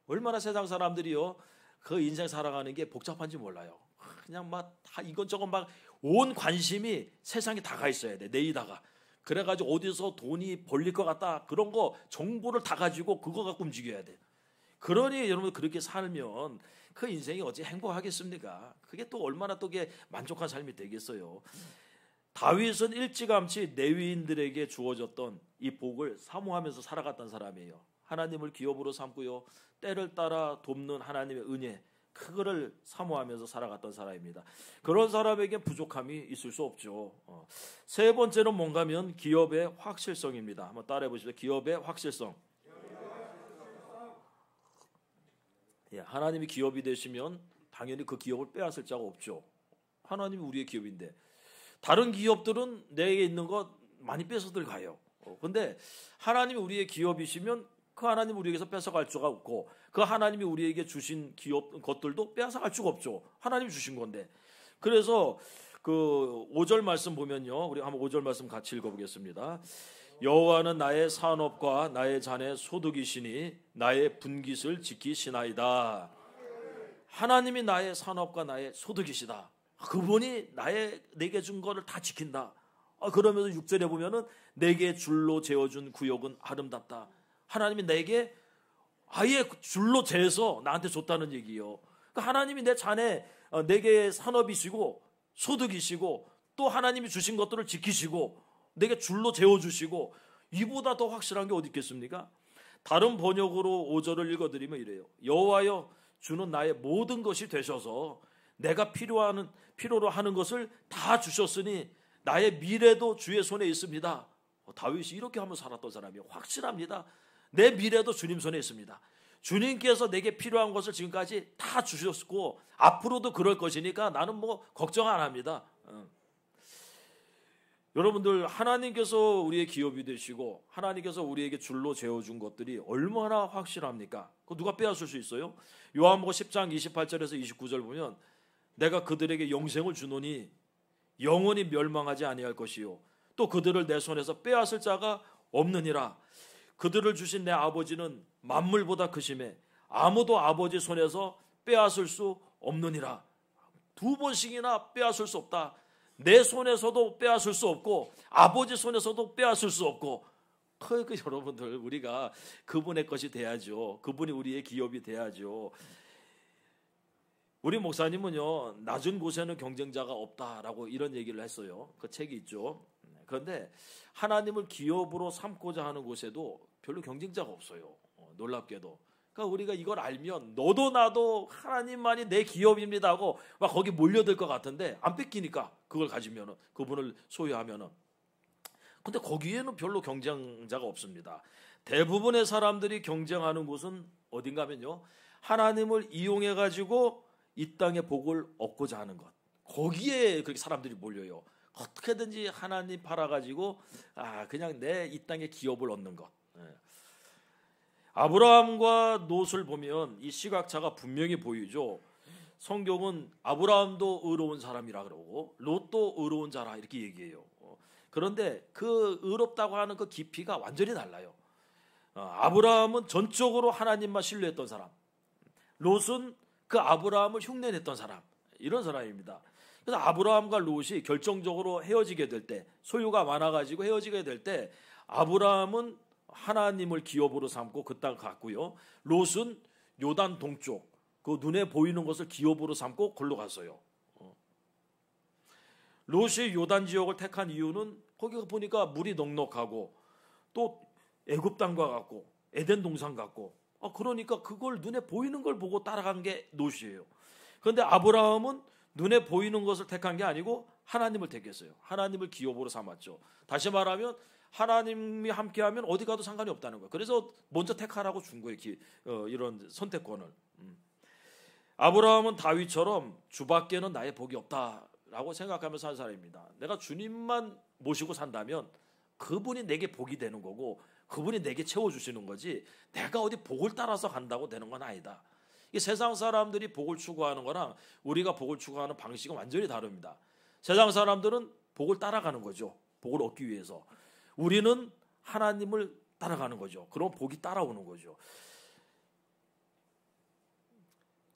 얼마나 세상 사람들이요 그 인생 살아가는 게 복잡한지 몰라요. 그냥 막 다 이것저것 막 온 관심이 세상에 다 가 있어야 돼. 내이다가. 그래가지고 어디서 돈이 벌릴 것 같다 그런 거 정보를 다 가지고 그거 갖고 움직여야 돼. 그러니 여러분 그렇게 살면 그 인생이 어찌 행복하겠습니까? 그게 또 얼마나 또 그게 만족한 삶이 되겠어요. 다윗은 일찌감치 레위인들에게 주어졌던 이 복을 사모하면서 살아갔던 사람이에요. 하나님을 기업으로 삼고요. 때를 따라 돕는 하나님의 은혜 그거를 사모하면서 살아갔던 사람입니다. 그런 사람에게 부족함이 있을 수 없죠. 세 번째는 뭔가면 기업의 확실성입니다. 한번 따라해 보시죠. 기업의 확실성. 예, 하나님이 기업이 되시면 당연히 그 기업을 빼앗을 자가 없죠. 하나님이 우리의 기업인데 다른 기업들은 내게 있는 것 많이 뺏어들 가요. 근데 하나님이 우리의 기업이시면 그 하나님 우리에게서 뺏어갈 수가 없고 그 하나님이 우리에게 주신 기업 것들도 빼앗아갈 수가 없죠. 하나님이 주신 건데. 그래서 그 5절 말씀 보면요. 우리 한번 5절 말씀 같이 읽어보겠습니다. 여호와는 나의 산업과 나의 잔의 소득이시니 나의 분깃을 지키시나이다. 하나님이 나의 산업과 나의 소득이시다. 그분이 내게 준 거를 다 지킨다. 그러면서 6절에 보면은 내게 줄로 재어준 구역은 아름답다. 하나님이 내게 아예 줄로 재서 나한테 줬다는 얘기요. 그러니까 하나님이 내 잔에 내게 산업이시고 소득이시고 또 하나님이 주신 것들을 지키시고 내게 줄로 재어주시고 이보다 더 확실한 게 어디 있겠습니까? 다른 번역으로 5절을 읽어드리면 이래요. 여호와여 주는 나의 모든 것이 되셔서 내가 필요로 하는 것을 다 주셨으니 나의 미래도 주의 손에 있습니다. 다윗이 이렇게 하며 살았던 사람이에요. 확실합니다. 내 미래도 주님 손에 있습니다. 주님께서 내게 필요한 것을 지금까지 다 주셨고 앞으로도 그럴 것이니까 나는 뭐 걱정 안 합니다. 여러분들 하나님께서 우리의 기업이 되시고 하나님께서 우리에게 줄로 재어준 것들이 얼마나 확실합니까? 그거 누가 빼앗을 수 있어요? 요한복음 10장 28절에서 29절 보면 내가 그들에게 영생을 주노니 영원히 멸망하지 아니할 것이요 또 그들을 내 손에서 빼앗을 자가 없느니라. 그들을 주신 내 아버지는 만물보다 크심에 아무도 아버지 손에서 빼앗을 수 없느니라. 2번씩이나 빼앗을 수 없다. 내 손에서도 빼앗을 수 없고 아버지 손에서도 빼앗을 수 없고 여러분들 우리가 그분의 것이 돼야죠. 그분이 우리의 기업이 돼야죠. 우리 목사님은요 낮은 곳에는 경쟁자가 없다라고 이런 얘기를 했어요. 그 책이 있죠. 그런데 하나님을 기업으로 삼고자 하는 곳에도 별로 경쟁자가 없어요. 놀랍게도. 그러니까 우리가 이걸 알면 너도 나도 하나님만이 내 기업입니다 하고 막 거기 몰려들 것 같은데 안 뺏기니까 그걸 가지면은 그분을 소유하면은. 근데 거기에는 별로 경쟁자가 없습니다. 대부분의 사람들이 경쟁하는 곳은 어딘가 하면요. 하나님을 이용해 가지고 이 땅의 복을 얻고자 하는 것. 거기에 그렇게 사람들이 몰려요. 어떻게든지 하나님 팔아가지고 그냥 내 이 땅의 기업을 얻는 것. 아브라함과 롯을 보면 이 시각차가 분명히 보이죠. 성경은 아브라함도 의로운 사람이라 그러고 롯도 의로운 자라 이렇게 얘기해요. 그런데 그 의롭다고 하는 그 깊이가 완전히 달라요. 아브라함은 전적으로 하나님만 신뢰했던 사람, 롯은 그 아브라함을 흉내냈던 사람, 이런 사람입니다. 그래서 아브라함과 롯이 결정적으로 헤어지게 될 때, 소유가 많아가지고 헤어지게 될 때 아브라함은 하나님을 기업으로 삼고 그 땅을 갔고요. 롯은 요단 동쪽 그 눈에 보이는 것을 기업으로 삼고 걸로 갔어요. 롯이 요단 지역을 택한 이유는 거기 보니까 물이 넉넉하고 또 애굽 땅과 같고 에덴 동산 같고 그러니까 그걸 눈에 보이는 걸 보고 따라간 게 롯이에요. 그런데 아브라함은 눈에 보이는 것을 택한 게 아니고 하나님을 택했어요. 하나님을 기업으로 삼았죠. 다시 말하면 하나님이 함께하면 어디 가도 상관이 없다는 거예요. 그래서 먼저 택하라고 준 거예요. 이런 선택권을. 아브라함은 다윗처럼 주밖에는 나의 복이 없다라고 생각하면서 산 사람입니다. 내가 주님만 모시고 산다면 그분이 내게 복이 되는 거고 그분이 내게 채워주시는 거지 내가 어디 복을 따라서 간다고 되는 건 아니다. 이 세상 사람들이 복을 추구하는 거랑 우리가 복을 추구하는 방식은 완전히 다릅니다. 세상 사람들은 복을 따라가는 거죠. 복을 얻기 위해서. 우리는 하나님을 따라가는 거죠. 그럼 복이 따라오는 거죠.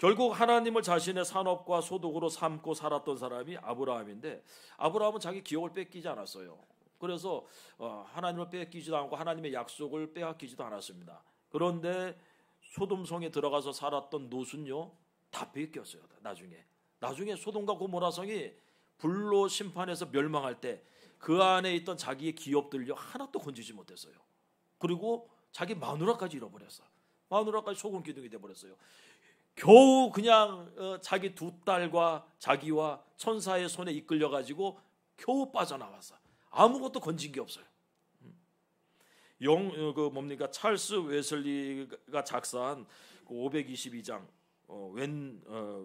결국 하나님을 자신의 산업과 소득으로 삼고 살았던 사람이 아브라함인데, 아브라함은 자기 기업을 뺏기지 않았어요. 그래서 하나님을 뺏기지도 않고 하나님의 약속을 빼앗기지도 않았습니다. 그런데 소돔성에 들어가서 살았던 롯은요, 다 뺏겼어요. 나중에 소돔과 고모라 성이 불로 심판해서 멸망할 때 그 안에 있던 자기의 기업들요, 하나도 건지지 못했어요. 그리고 자기 마누라까지 잃어버렸어. 마누라까지 소금 기둥이 돼버렸어요. 겨우 그냥 자기 두 딸과 자기와 천사의 손에 이끌려가지고 겨우 빠져나왔어. 아무것도 건진 게 없어요. 찰스 웨슬리가 작사한 522장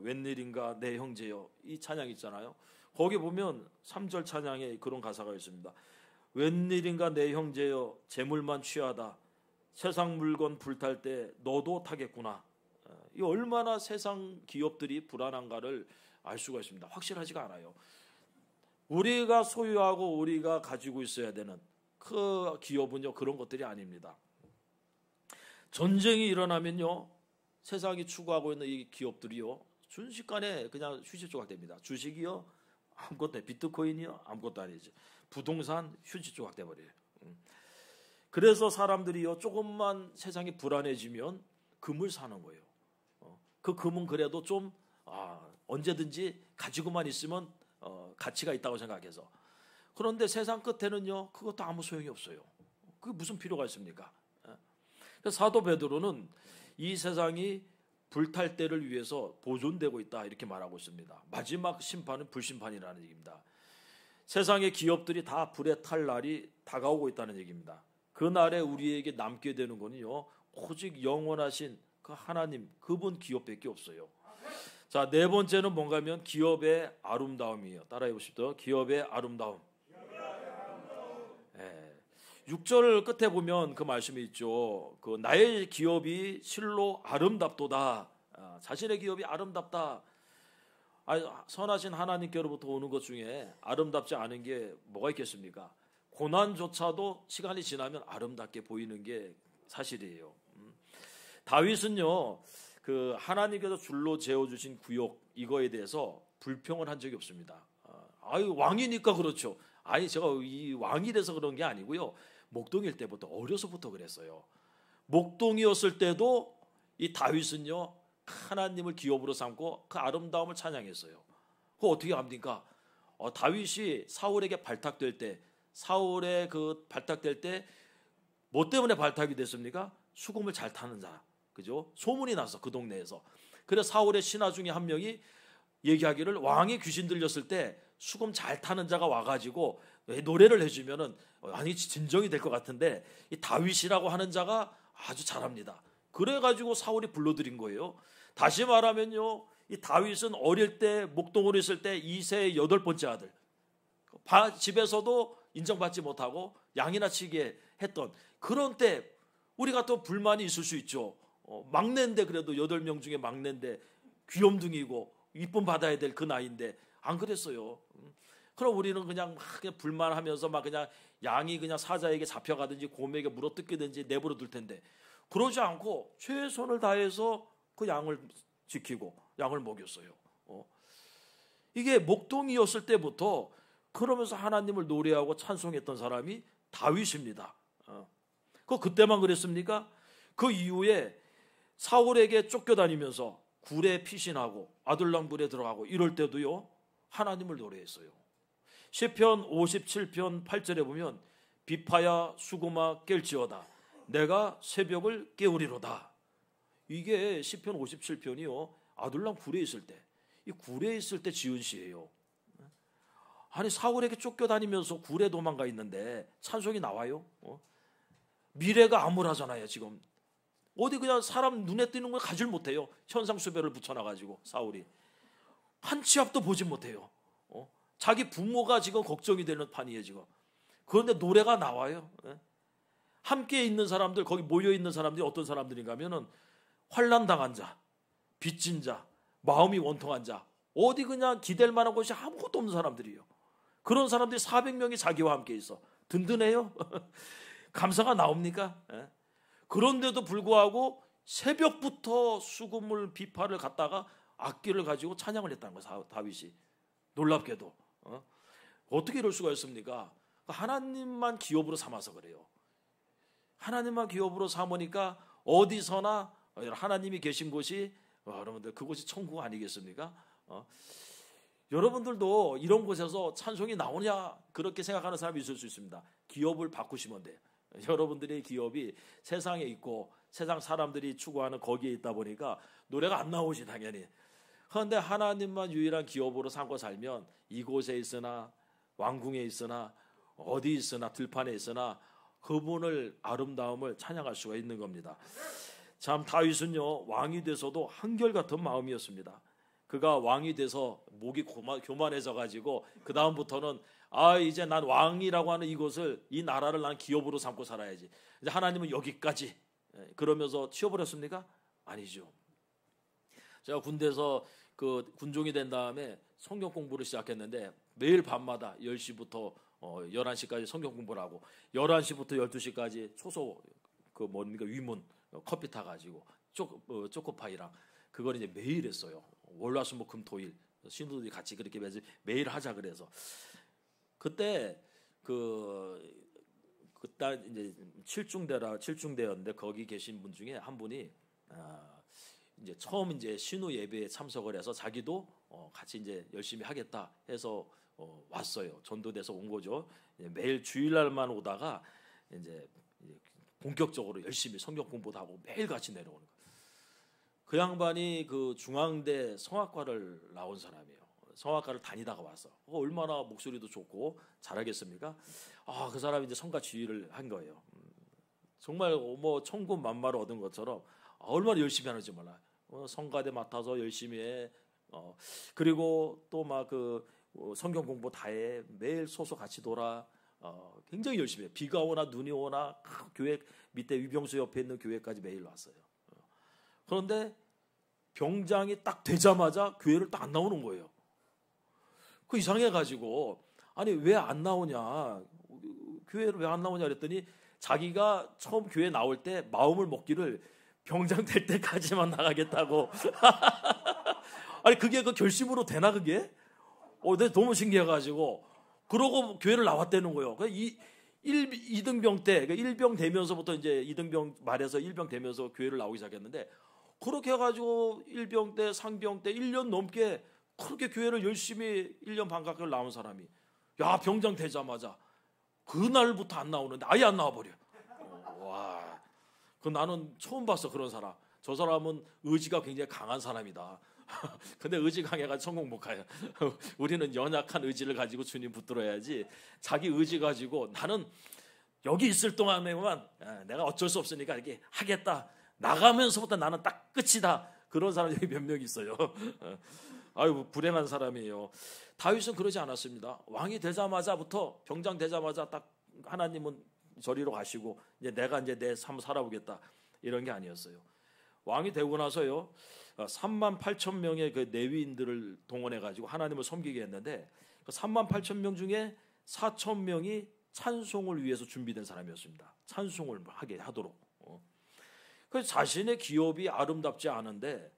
웬일인가 내 형제여, 이 찬양 있잖아요. 거기 보면 3절 찬양에 그런 가사가 있습니다. 웬일인가 내 형제여, 재물만 취하다 세상 물건 불탈 때 너도 타겠구나. 이 얼마나 세상 기업들이 불안한가를 알 수가 있습니다. 확실하지가 않아요. 우리가 소유하고 우리가 가지고 있어야 되는 그 기업은요, 그런 것들이 아닙니다. 전쟁이 일어나면요, 세상이 추구하고 있는 이 기업들이요, 순식간에 그냥 휴지 조각 됩니다. 주식이요, 아무것도, 비트코인이요, 아무것도 아니지. 부동산 휴지 조각 돼버려요. 그래서 사람들이요, 조금만 세상이 불안해지면 금을 사는 거예요. 그 금은 그래도 좀 언제든지 가지고만 있으면 가치가 있다고 생각해서. 그런데 세상 끝에는요, 그것도 아무 소용이 없어요. 그게 무슨 필요가 있습니까? 그래서 사도 베드로는 이 세상이 불탈 때를 위해서 보존되고 있다, 이렇게 말하고 있습니다. 마지막 심판은 불심판이라는 얘기입니다. 세상의 기업들이 다 불에 탈 날이 다가오고 있다는 얘기입니다. 그 날에 우리에게 남게 되는 거는요, 오직 영원하신 그 하나님, 그분 기업밖에 없어요. 자, 네 번째는 뭔가 하면 기업의 아름다움이에요. 따라해 보십시오. 기업의 아름다움. 6절 끝에 보면 그 말씀이 있죠. 그 나의 기업이 실로 아름답도다. 자신의 기업이 아름답다. 선하신 하나님께로부터 오는 것 중에 아름답지 않은 게 뭐가 있겠습니까? 고난조차도 시간이 지나면 아름답게 보이는 게 사실이에요. 다윗은요, 그 하나님께서 줄로 재어주신 구역, 이거에 대해서 불평을 한 적이 없습니다. 왕이니까 그렇죠. 제가 이 왕이 돼서 그런 게 아니고요, 목동일 때부터, 어려서부터 그랬어요. 목동이었을 때도 이 다윗은요, 하나님을 기업으로 삼고 그 아름다움을 찬양했어요. 그거 어떻게 합니까? 다윗이 사울에게 발탁될 때, 사울의 그 발탁될 때 뭐 때문에 발탁이 됐습니까? 수금을 잘 타는 자, 그죠? 소문이 나서 그 동네에서. 그래서 사울의 신하 중에 한 명이 얘기하기를, 왕이 귀신 들렸을 때 수금 잘 타는 자가 와가지고 노래를 해주면은 진정이 될 것 같은데, 이 다윗이라고 하는 자가 아주 잘합니다. 그래가지고 사울이 불러들인 거예요. 다시 말하면요, 이 다윗은 어릴 때, 목동으로 있을 때 2세의 8번째 아들, 집에서도 인정받지 못하고 양이나 치게 했던 그런 때, 우리가 또 불만이 있을 수 있죠. 막내인데, 그래도 8명 중에 막내인데 귀염둥이고 이쁨 받아야 될 그 나이인데 안 그랬어요. 그럼 우리는 그냥 불만하면서 그냥 양이 그냥 사자에게 잡혀가든지 곰에게 물어뜯기든지 내버려 둘 텐데, 그러지 않고 최선을 다해서 그 양을 지키고 양을 먹였어요. 이게 목동이었을 때부터 그러면서 하나님을 노래하고 찬송했던 사람이 다윗입니다. 그때만 그랬습니까? 그 이후에 사울에게 쫓겨다니면서 굴에 피신하고 아둘람굴에 들어가고 이럴 때도요, 하나님을 노래했어요. 시편 57편 8절에 보면, 비파야 수금아 깰지어다 내가 새벽을 깨우리로다. 이게 시편 57편이요, 아둘람 굴에 있을 때, 이 굴에 있을 때 지은 시예요. 사울에게 쫓겨다니면서 굴에 도망가 있는데 찬송이 나와요? 미래가 암울하잖아요. 지금 어디 그냥 사람 눈에 띄는 걸 가질 못해요. 현상수배를 붙여놔가지고 사울이 한 치 앞도 보지 못해요. 자기 부모가 지금 걱정이 되는 판이에요 지금. 그런데 노래가 나와요. 함께 있는 사람들, 거기 모여 있는 사람들이 어떤 사람들인가 하면은 환난당한 자, 빚진 자, 마음이 원통한 자, 어디 그냥 기댈 만한 곳이 아무것도 없는 사람들이에요. 그런 사람들이 400명이 자기와 함께 있어. 든든해요. 감사가 나옵니까? 그런데도 불구하고 새벽부터 수금을 비파를 갖다가 악기를 가지고 찬양을 했다는 거예요. 다윗이. 놀랍게도. 어떻게 이럴 수가 있습니까? 하나님만 기업으로 삼아서 그래요. 하나님만 기업으로 삼으니까 어디서나 하나님이 계신 곳이 여러분들 그곳이 천국 아니겠습니까? 여러분들도 이런 곳에서 찬송이 나오냐 그렇게 생각하는 사람이 있을 수 있습니다. 기업을 바꾸시면 돼요. 여러분들의 기업이 세상에 있고 세상 사람들이 추구하는 거기에 있다 보니까 노래가 안 나오지 당연히. 그런데 하나님만 유일한 기업으로 삼고 살면 이곳에 있으나 왕궁에 있으나 어디 있으나 들판에 있으나 그분을 아름다움을 찬양할 수가 있는 겁니다. 참 다윗은요 왕이 돼서도 한결같은 마음이었습니다. 그가 왕이 돼서 목이 교만해져 가지고 그 다음부터는 이제 난 왕이라고 하는 이곳을 이 나라를 난 기업으로 삼고 살아야지. 이제 하나님은 여기까지 그러면서 치워버렸습니까? 아니죠. 제가 군대에서 그 군종이 된 다음에 성경 공부를 시작했는데 매일 밤마다 10시부터 11시까지 성경 공부를 하고 11시부터 12시까지 초소 위문 커피 타가지고 초코파이랑 그걸 이제 매일 했어요. 월화수목금토일 신도들이 같이 그렇게 매일 하자 그래서 그때 그때 이제 칠중대였는데 거기 계신 분 중에 한 분이 이제 처음 이제 신우 예배에 참석을 해서 자기도 같이 이제 열심히 하겠다 해서 왔어요. 전도돼서 온 거죠. 매일 주일날만 오다가 이제 본격적으로 열심히 성경 공부도 하고 매일 같이 내려오는 거예요. 그 양반이 그 중앙대 성악과를 나온 사람이에요. 성악과를 다니다가 와서 얼마나 목소리도 좋고 잘하겠습니까? 그 사람이 이제 성가 지휘를 한 거예요. 정말 뭐 천군만마를 얻은 것처럼 얼마나 열심히 하는지 몰라요. 성가대 맡아서 열심히 해. 그리고 또 막 성경 공부 다 해. 매일 소소 같이 돌아. 굉장히 열심히 해. 비가 오나 눈이 오나 교회 밑에 위병수 옆에 있는 교회까지 매일 왔어요. 그런데 병장이 딱 되자마자 교회를 딱 안 나오는 거예요. 그 이상해가지고 아니 왜 안 나오냐 교회를 왜 안 나오냐 그랬더니 자기가 처음 교회 나올 때 마음을 먹기를 병장 될 때까지만 나가겠다고. 아니 그게 그 결심으로 되나 그게? 내가 너무 신기해가지고 그러고 교회를 나왔다는 거예요. 이등병 때, 일병 되면서부터 이제 이등병 말해서 일병 되면서 교회를 나오기 시작했는데 그렇게 해가지고 일병 때, 상병 때 1년 넘게 그렇게 교회를 열심히 1년 반 가까이 나온 사람이 야 병장 되자마자 그날부터 안 나오는데 아예 안 나와버려. 와, 나는 처음 봤어 그런 사람. 저 사람은 의지가 굉장히 강한 사람이다. 근데 의지 강해가 성공 못 가요. 우리는 연약한 의지를 가지고 주님 붙들어야지 자기 의지 가지고 나는 여기 있을 동안에만 내가 어쩔 수 없으니까 이렇게 하겠다. 나가면서부터 나는 딱 끝이다. 그런 사람이 몇 명 있어요. 아유 불행한 사람이에요. 다윗은 그러지 않았습니다. 왕이 되자마자부터 병장 되자마자 딱 하나님은 저리로 가시고 이제 내가 이제 내 삶 살아보겠다 이런 게 아니었어요. 왕이 되고 나서요 3만 8천 명의 그 레위인들을 동원해 가지고 하나님을 섬기게 했는데 그 3만 8천 명 중에 4천 명이 찬송을 위해서 준비된 사람이었습니다. 찬송을 하게 하도록. 그래서 자신의 기업이 아름답지 않은데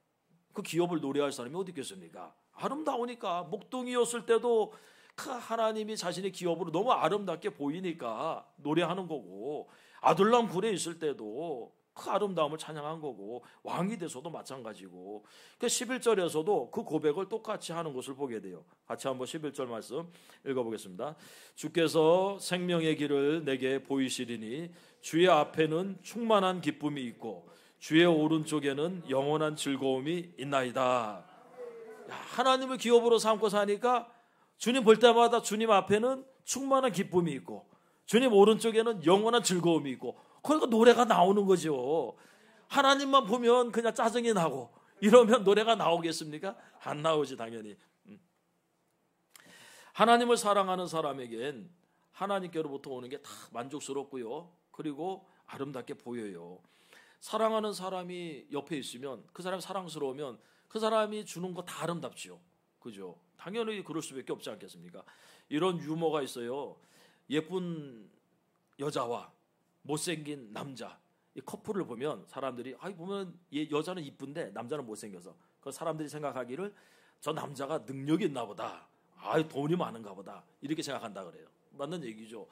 그 기업을 노래할 사람이 어디 있겠습니까? 아름다우니까 목동이었을 때도 그 하나님이 자신의 기업으로 너무 아름답게 보이니까 노래하는 거고 아둘람 굴에 있을 때도 그 아름다움을 찬양한 거고 왕이 돼서도 마찬가지고 그 11절에서도 그 고백을 똑같이 하는 것을 보게 돼요. 같이 한번 11절 말씀 읽어보겠습니다. 주께서 생명의 길을 내게 보이시리니 주의 앞에는 충만한 기쁨이 있고 주의 오른쪽에는 영원한 즐거움이 있나이다. 하나님을 기업으로 삼고 사니까 주님 볼 때마다 주님 앞에는 충만한 기쁨이 있고 주님 오른쪽에는 영원한 즐거움이 있고 그러니까 노래가 나오는 거죠. 하나님만 보면 그냥 짜증이 나고 이러면 노래가 나오겠습니까? 안 나오지 당연히. 하나님을 사랑하는 사람에겐 하나님께로부터 오는 게 다 만족스럽고요. 그리고 아름답게 보여요. 사랑하는 사람이 옆에 있으면 그 사람이 사랑스러우면 그 사람이 주는 거 다 아름답지요. 그죠? 당연히 그럴 수밖에 없지 않겠습니까? 이런 유머가 있어요. 예쁜 여자와 못생긴 남자 이 커플을 보면 사람들이 보면 여자는 이쁜데 남자는 못생겨서 그 사람들이 생각하기를 저 남자가 능력이 있나 보다. 돈이 많은가 보다. 이렇게 생각한다 그래요. 맞는 얘기죠.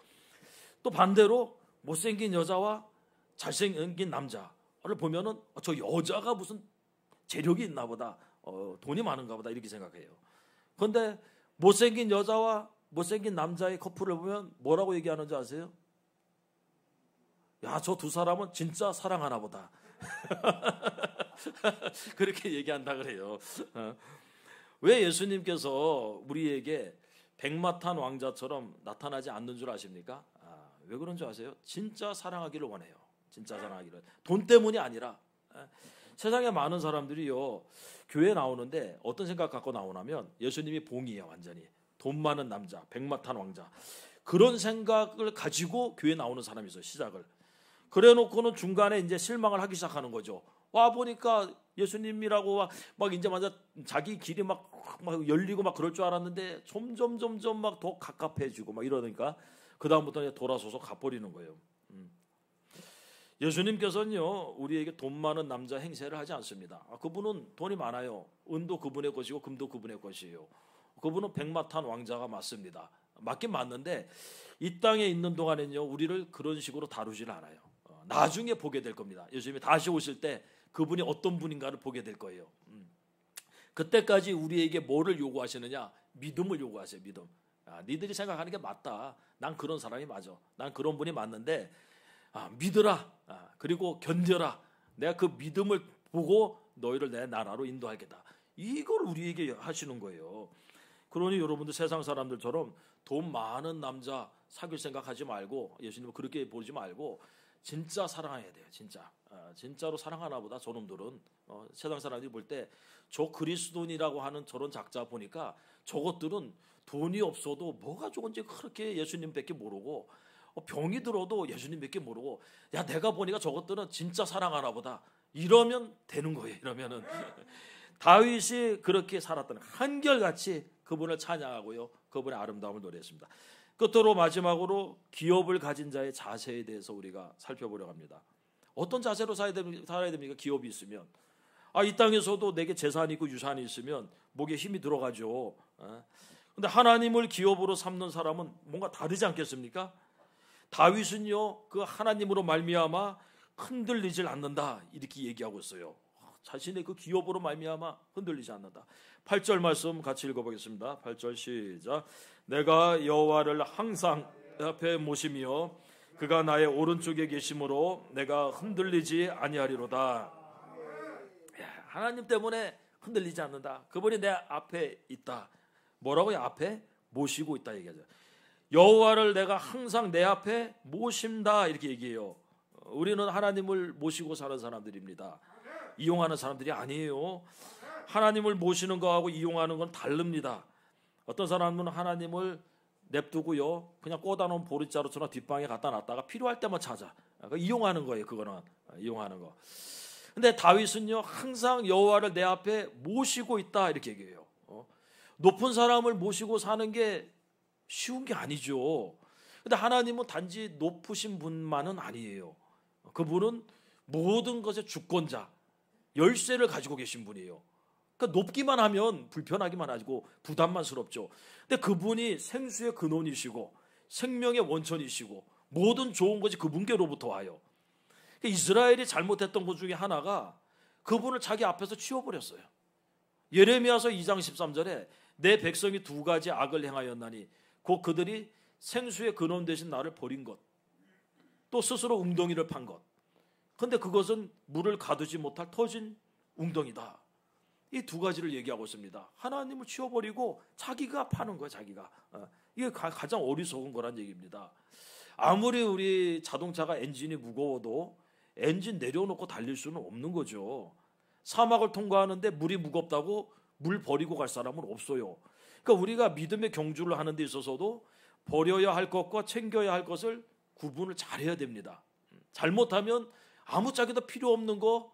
또 반대로 못생긴 여자와 잘생긴 남자를 보면은 저 여자가 무슨 재력이 있나 보다. 돈이 많은가 보다. 이렇게 생각해요. 그런데 못생긴 여자와 못생긴 남자의 커플을 보면 뭐라고 얘기하는지 아세요? 야, 저 두 사람은 진짜 사랑하나 보다. 그렇게 얘기한다 그래요. 왜 예수님께서 우리에게 백마탄 왕자처럼 나타나지 않는 줄 아십니까? 왜 그런 줄 아세요? 진짜 사랑하기를 원해요. 진짜 사랑하기를. 돈 때문이 아니라. 세상에 많은 사람들이요, 교회 나오는데 어떤 생각 갖고 나오냐면 예수님이 봉이에요. 완전히 돈 많은 남자, 백마탄 왕자, 그런 생각을 가지고 교회 나오는 사람이 있어요. 시작을 그래 놓고는 중간에 이제 실망을 하기 시작하는 거죠. 와 보니까 예수님이라고 막 이제 맞아 자기 길이 막 열리고 막 그럴 줄 알았는데 점점 막 더 갑갑해지고 막 이러니까 그 다음부터 이제 돌아서서 가버리는 거예요. 예수님께서는요, 우리에게 돈 많은 남자 행세를 하지 않습니다. 그분은 돈이 많아요. 은도 그분의 것이고 금도 그분의 것이에요. 그분은 백마탄 왕자가 맞습니다. 맞긴 맞는데 이 땅에 있는 동안에는요, 우리를 그런 식으로 다루질 않아요. 나중에 보게 될 겁니다. 예수님이 다시 오실 때 그분이 어떤 분인가를 보게 될 거예요. 그때까지 우리에게 뭐를 요구하시느냐? 믿음을 요구하세요. 믿음. 니들이 생각하는 게 맞다. 난 그런 사람이 맞아. 난 그런 분이 맞는데 믿으라. 그리고 견뎌라. 내가 그 믿음을 보고 너희를 내 나라로 인도하겠다. 이걸 우리에게 하시는 거예요. 그러니 여러분들 세상 사람들처럼 돈 많은 남자 사귈 생각하지 말고, 예수님은 그렇게 보지 말고 진짜 사랑해야 돼요. 진짜로 사랑하나 보다. 저놈들은 세상 사람들이 볼 때 저 그리스도인이라고 하는 저런 작자 보니까 저것들은 돈이 없어도 뭐가 좋은지 그렇게 예수님밖에 모르고, 병이 들어도 예수님밖에 모르고, 야 내가 보니까 저것들은 진짜 사랑하나 보다. 이러면 되는 거예요. 이러면은 다윗이 그렇게 살았다는, 한결같이 그분을 찬양하고요, 그분의 아름다움을 노래했습니다. 끝으로 마지막으로 기업을 가진 자의 자세에 대해서 우리가 살펴보려고 합니다. 어떤 자세로 살아야 됩니까? 기업이 있으면. 이 땅에서도 내게 재산이 있고 유산이 있으면 목에 힘이 들어가죠. 근데 하나님을 기업으로 삼는 사람은 뭔가 다르지 않겠습니까? 다윗은요, 그 하나님으로 말미암아 흔들리질 않는다, 이렇게 얘기하고 있어요. 자신의 그 기업으로 말미암아 흔들리지 않는다. 8절 말씀 같이 읽어보겠습니다. 8절 시작. 내가 여호와를 항상 내 앞에 모시며 그가 나의 오른쪽에 계심으로 내가 흔들리지 아니하리로다. 하나님 때문에 흔들리지 않는다. 그분이 내 앞에 있다. 뭐라고요? 앞에 모시고 있다 얘기하죠. 여호와를 내가 항상 내 앞에 모신다, 이렇게 얘기해요. 우리는 하나님을 모시고 사는 사람들입니다. 이용하는 사람들이 아니에요. 하나님을 모시는 거하고 이용하는 건 다릅니다. 어떤 사람은 하나님을 냅두고요, 그냥 꽂아놓은 보릿자루처럼 뒷방에 갖다 놨다가 필요할 때만 찾아. 이용하는 거예요. 그거는 이용하는 거. 근데 다윗은요, 항상 여호와를 내 앞에 모시고 있다, 이렇게 얘기해요. 높은 사람을 모시고 사는 게 쉬운 게 아니죠. 근데 하나님은 단지 높으신 분만은 아니에요. 그분은 모든 것의 주권자, 열쇠를 가지고 계신 분이에요. 그러니까 높기만 하면 불편하기만 하고 부담만스럽죠. 근데 그분이 생수의 근원이시고 생명의 원천이시고 모든 좋은 것이 그분께로부터 와요. 그러니까 이스라엘이 잘못했던 것 중에 하나가 그분을 자기 앞에서 치워버렸어요. 예레미야서 2장 13절에 내 백성이 두 가지 악을 행하였나니 곧 그들이 생수의 근원 되신 나를 버린 것, 또 스스로 웅덩이를 판 것. 그런데 그것은 물을 가두지 못할 터진 웅덩이다. 이 두 가지를 얘기하고 있습니다. 하나님을 치워버리고 자기가 파는 거예요. 자기가. 이게 가장 어리석은 거란 얘기입니다. 아무리 우리 자동차가 엔진이 무거워도 엔진 내려놓고 달릴 수는 없는 거죠. 사막을 통과하는데 물이 무겁다고 물 버리고 갈 사람은 없어요. 그러니까 우리가 믿음의 경주를 하는 데 있어서도 버려야 할 것과 챙겨야 할 것을 구분을 잘해야 됩니다. 잘못하면 아무짝에도 필요 없는 거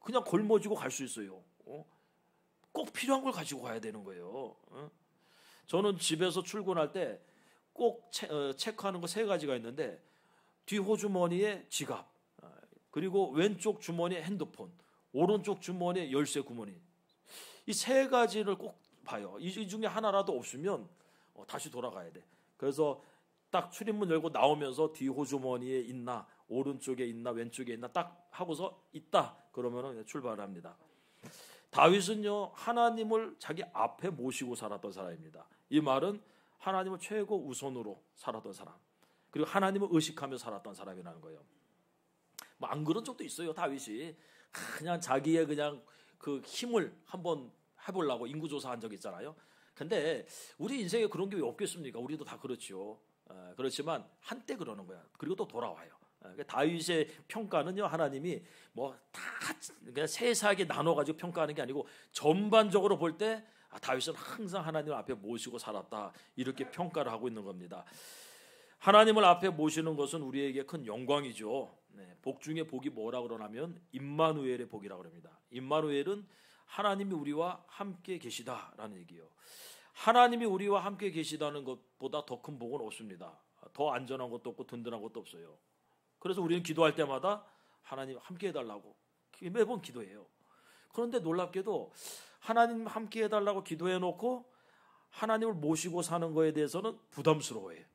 그냥 걸머지고 갈 수 있어요. 꼭 필요한 걸 가지고 가야 되는 거예요. 저는 집에서 출근할 때 꼭 체크하는 거 3가지가 있는데, 뒤 호주머니에 지갑, 그리고 왼쪽 주머니에 핸드폰, 오른쪽 주머니에 열쇠 구멍이. 이 세 가지를 꼭 봐요. 이 중에 하나라도 없으면 다시 돌아가야 돼. 그래서 딱 출입문 열고 나오면서 뒤 호주머니에 있나, 오른쪽에 있나, 왼쪽에 있나 딱 하고서 있다. 그러면은 출발합니다. 다윗은요, 하나님을 자기 앞에 모시고 살았던 사람입니다. 이 말은 하나님을 최고 우선으로 살았던 사람, 그리고 하나님을 의식하며 살았던 사람이라는 거예요. 뭐 안 그런 적도 있어요. 다윗이 그냥 자기의 그냥 그 힘을 한번 해보려고 인구조사한 적 있잖아요. 근데 우리 인생에 그런 게 왜 없겠습니까? 우리도 다 그렇죠. 그렇지만 한때 그러는 거야. 그리고 또 돌아와요. 다윗의 평가는요, 하나님이 뭐 다 그냥 세세하게 나눠가지고 평가하는 게 아니고 전반적으로 볼 때 다윗은 항상 하나님 앞에 모시고 살았다, 이렇게 평가를 하고 있는 겁니다. 하나님을 앞에 모시는 것은 우리에게 큰 영광이죠. 복 중에 복이 뭐라고 그러냐면 임마누엘의 복이라고 합니다. 임마누엘은 하나님이 우리와 함께 계시다라는 얘기예요. 하나님이 우리와 함께 계시다는 것보다 더 큰 복은 없습니다. 더 안전한 것도 없고 든든한 것도 없어요. 그래서 우리는 기도할 때마다 하나님 함께 해달라고 매번 기도해요. 그런데 놀랍게도 하나님 함께 해달라고 기도해놓고 하나님을 모시고 사는 거에 대해서는 부담스러워해요.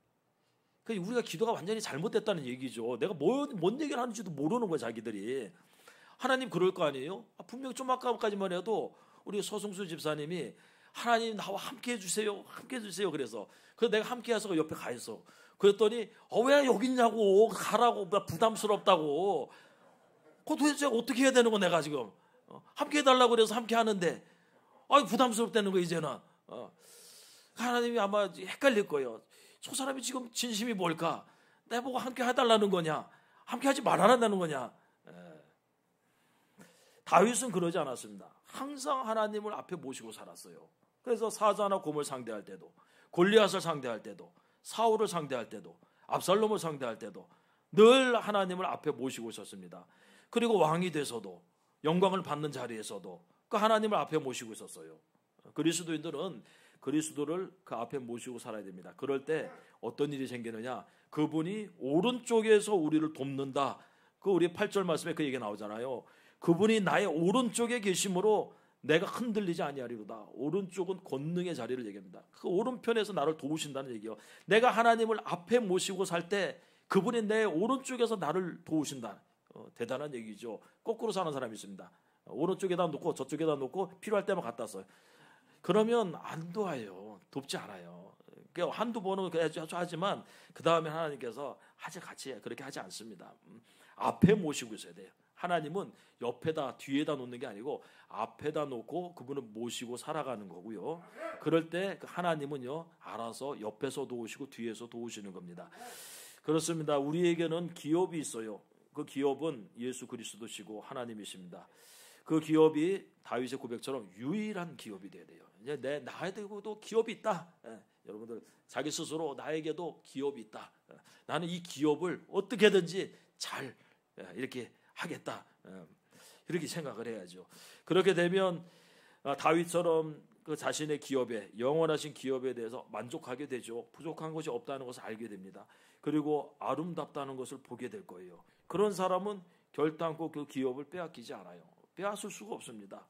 그러니까 우리가 기도가 완전히 잘못됐다는 얘기죠. 내가 뭔 얘기를 하는지도 모르는 거예요, 자기들이. 하나님 그럴 거 아니에요? 분명히 좀 아까까지만 해도 우리 서승수 집사님이 하나님 나와 함께 해주세요, 함께 해주세요. 그래서 내가 함께 해서 옆에 가 있어. 그랬더니 왜 여기 있냐고, 가라고, 부담스럽다고. 그거 도대체 어떻게 해야 되는 거, 내가 지금 함께 해달라고 그래서 함께 하는데 부담스럽다는 거 이제는. 하나님이 아마 헷갈릴 거예요. 저 사람이 지금 진심이 뭘까? 내보고 함께 해달라는 거냐, 함께 하지 말아라는 거냐. 다윗은 그러지 않았습니다. 항상 하나님을 앞에 모시고 살았어요. 그래서 사자나 곰을 상대할 때도, 골리앗을 상대할 때도, 사울을 상대할 때도, 압살롬을 상대할 때도 늘 하나님을 앞에 모시고 있었습니다. 그리고 왕이 돼서도, 영광을 받는 자리에서도 그 하나님을 앞에 모시고 있었어요. 그리스도인들은 그리스도를 그 앞에 모시고 살아야 됩니다. 그럴 때 어떤 일이 생기느냐, 그분이 오른쪽에서 우리를 돕는다. 그 우리 8절 말씀에 그 얘기가 나오잖아요. 그분이 나의 오른쪽에 계심으로 내가 흔들리지 아니하리로다. 오른쪽은 권능의 자리를 얘기합니다. 그 오른편에서 나를 도우신다는 얘기요. 내가 하나님을 앞에 모시고 살 때 그분이 내 오른쪽에서 나를 도우신다. 대단한 얘기죠. 거꾸로 사는 사람이 있습니다. 오른쪽에다 놓고 저쪽에다 놓고 필요할 때만 갖다 써요. 그러면 안 도와요. 돕지 않아요. 한두 번은 하지만 그 다음에 하나님께서 같이 그렇게 하지 않습니다. 앞에 모시고 있어야 돼요. 하나님은 옆에다 뒤에다 놓는 게 아니고 앞에다 놓고 그분을 모시고 살아가는 거고요. 그럴 때 하나님은요, 알아서 옆에서 도우시고 뒤에서 도우시는 겁니다. 그렇습니다. 우리에게는 기업이 있어요. 그 기업은 예수 그리스도시고 하나님이십니다. 그 기업이 다윗의 고백처럼 유일한 기업이 돼야 돼요. 이제 나에게도 기업이 있다. 여러분들 자기 스스로 나에게도 기업이 있다. 나는 이 기업을 어떻게든지 잘 이렇게 하겠다. 이렇게 생각을 해야죠. 그렇게 되면 다윗처럼 그 자신의 기업에, 영원하신 기업에 대해서 만족하게 되죠. 부족한 것이 없다는 것을 알게 됩니다. 그리고 아름답다는 것을 보게 될 거예요. 그런 사람은 결단코 그 기업을 빼앗기지 않아요. 빼앗을 수가 없습니다.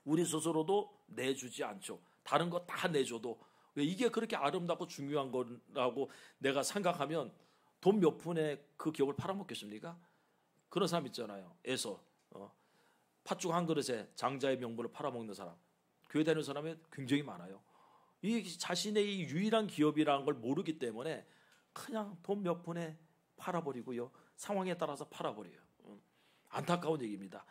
우리 스스로도 내주지 않죠. 다른 거 다 내줘도 이게 그렇게 아름답고 중요한 거라고 내가 생각하면 돈 몇 푼에 그 기업을 팔아먹겠습니까? 그런 사람 있잖아요. 에서 팥죽 한 그릇에 장자의 명분을 팔아먹는 사람, 교회 다니는 사람이 굉장히 많아요. 이 자신의 이 유일한 기업이라는 걸 모르기 때문에 그냥 돈 몇 푼에 팔아버리고요. 상황에 따라서 팔아버려요. 안타까운 얘기입니다.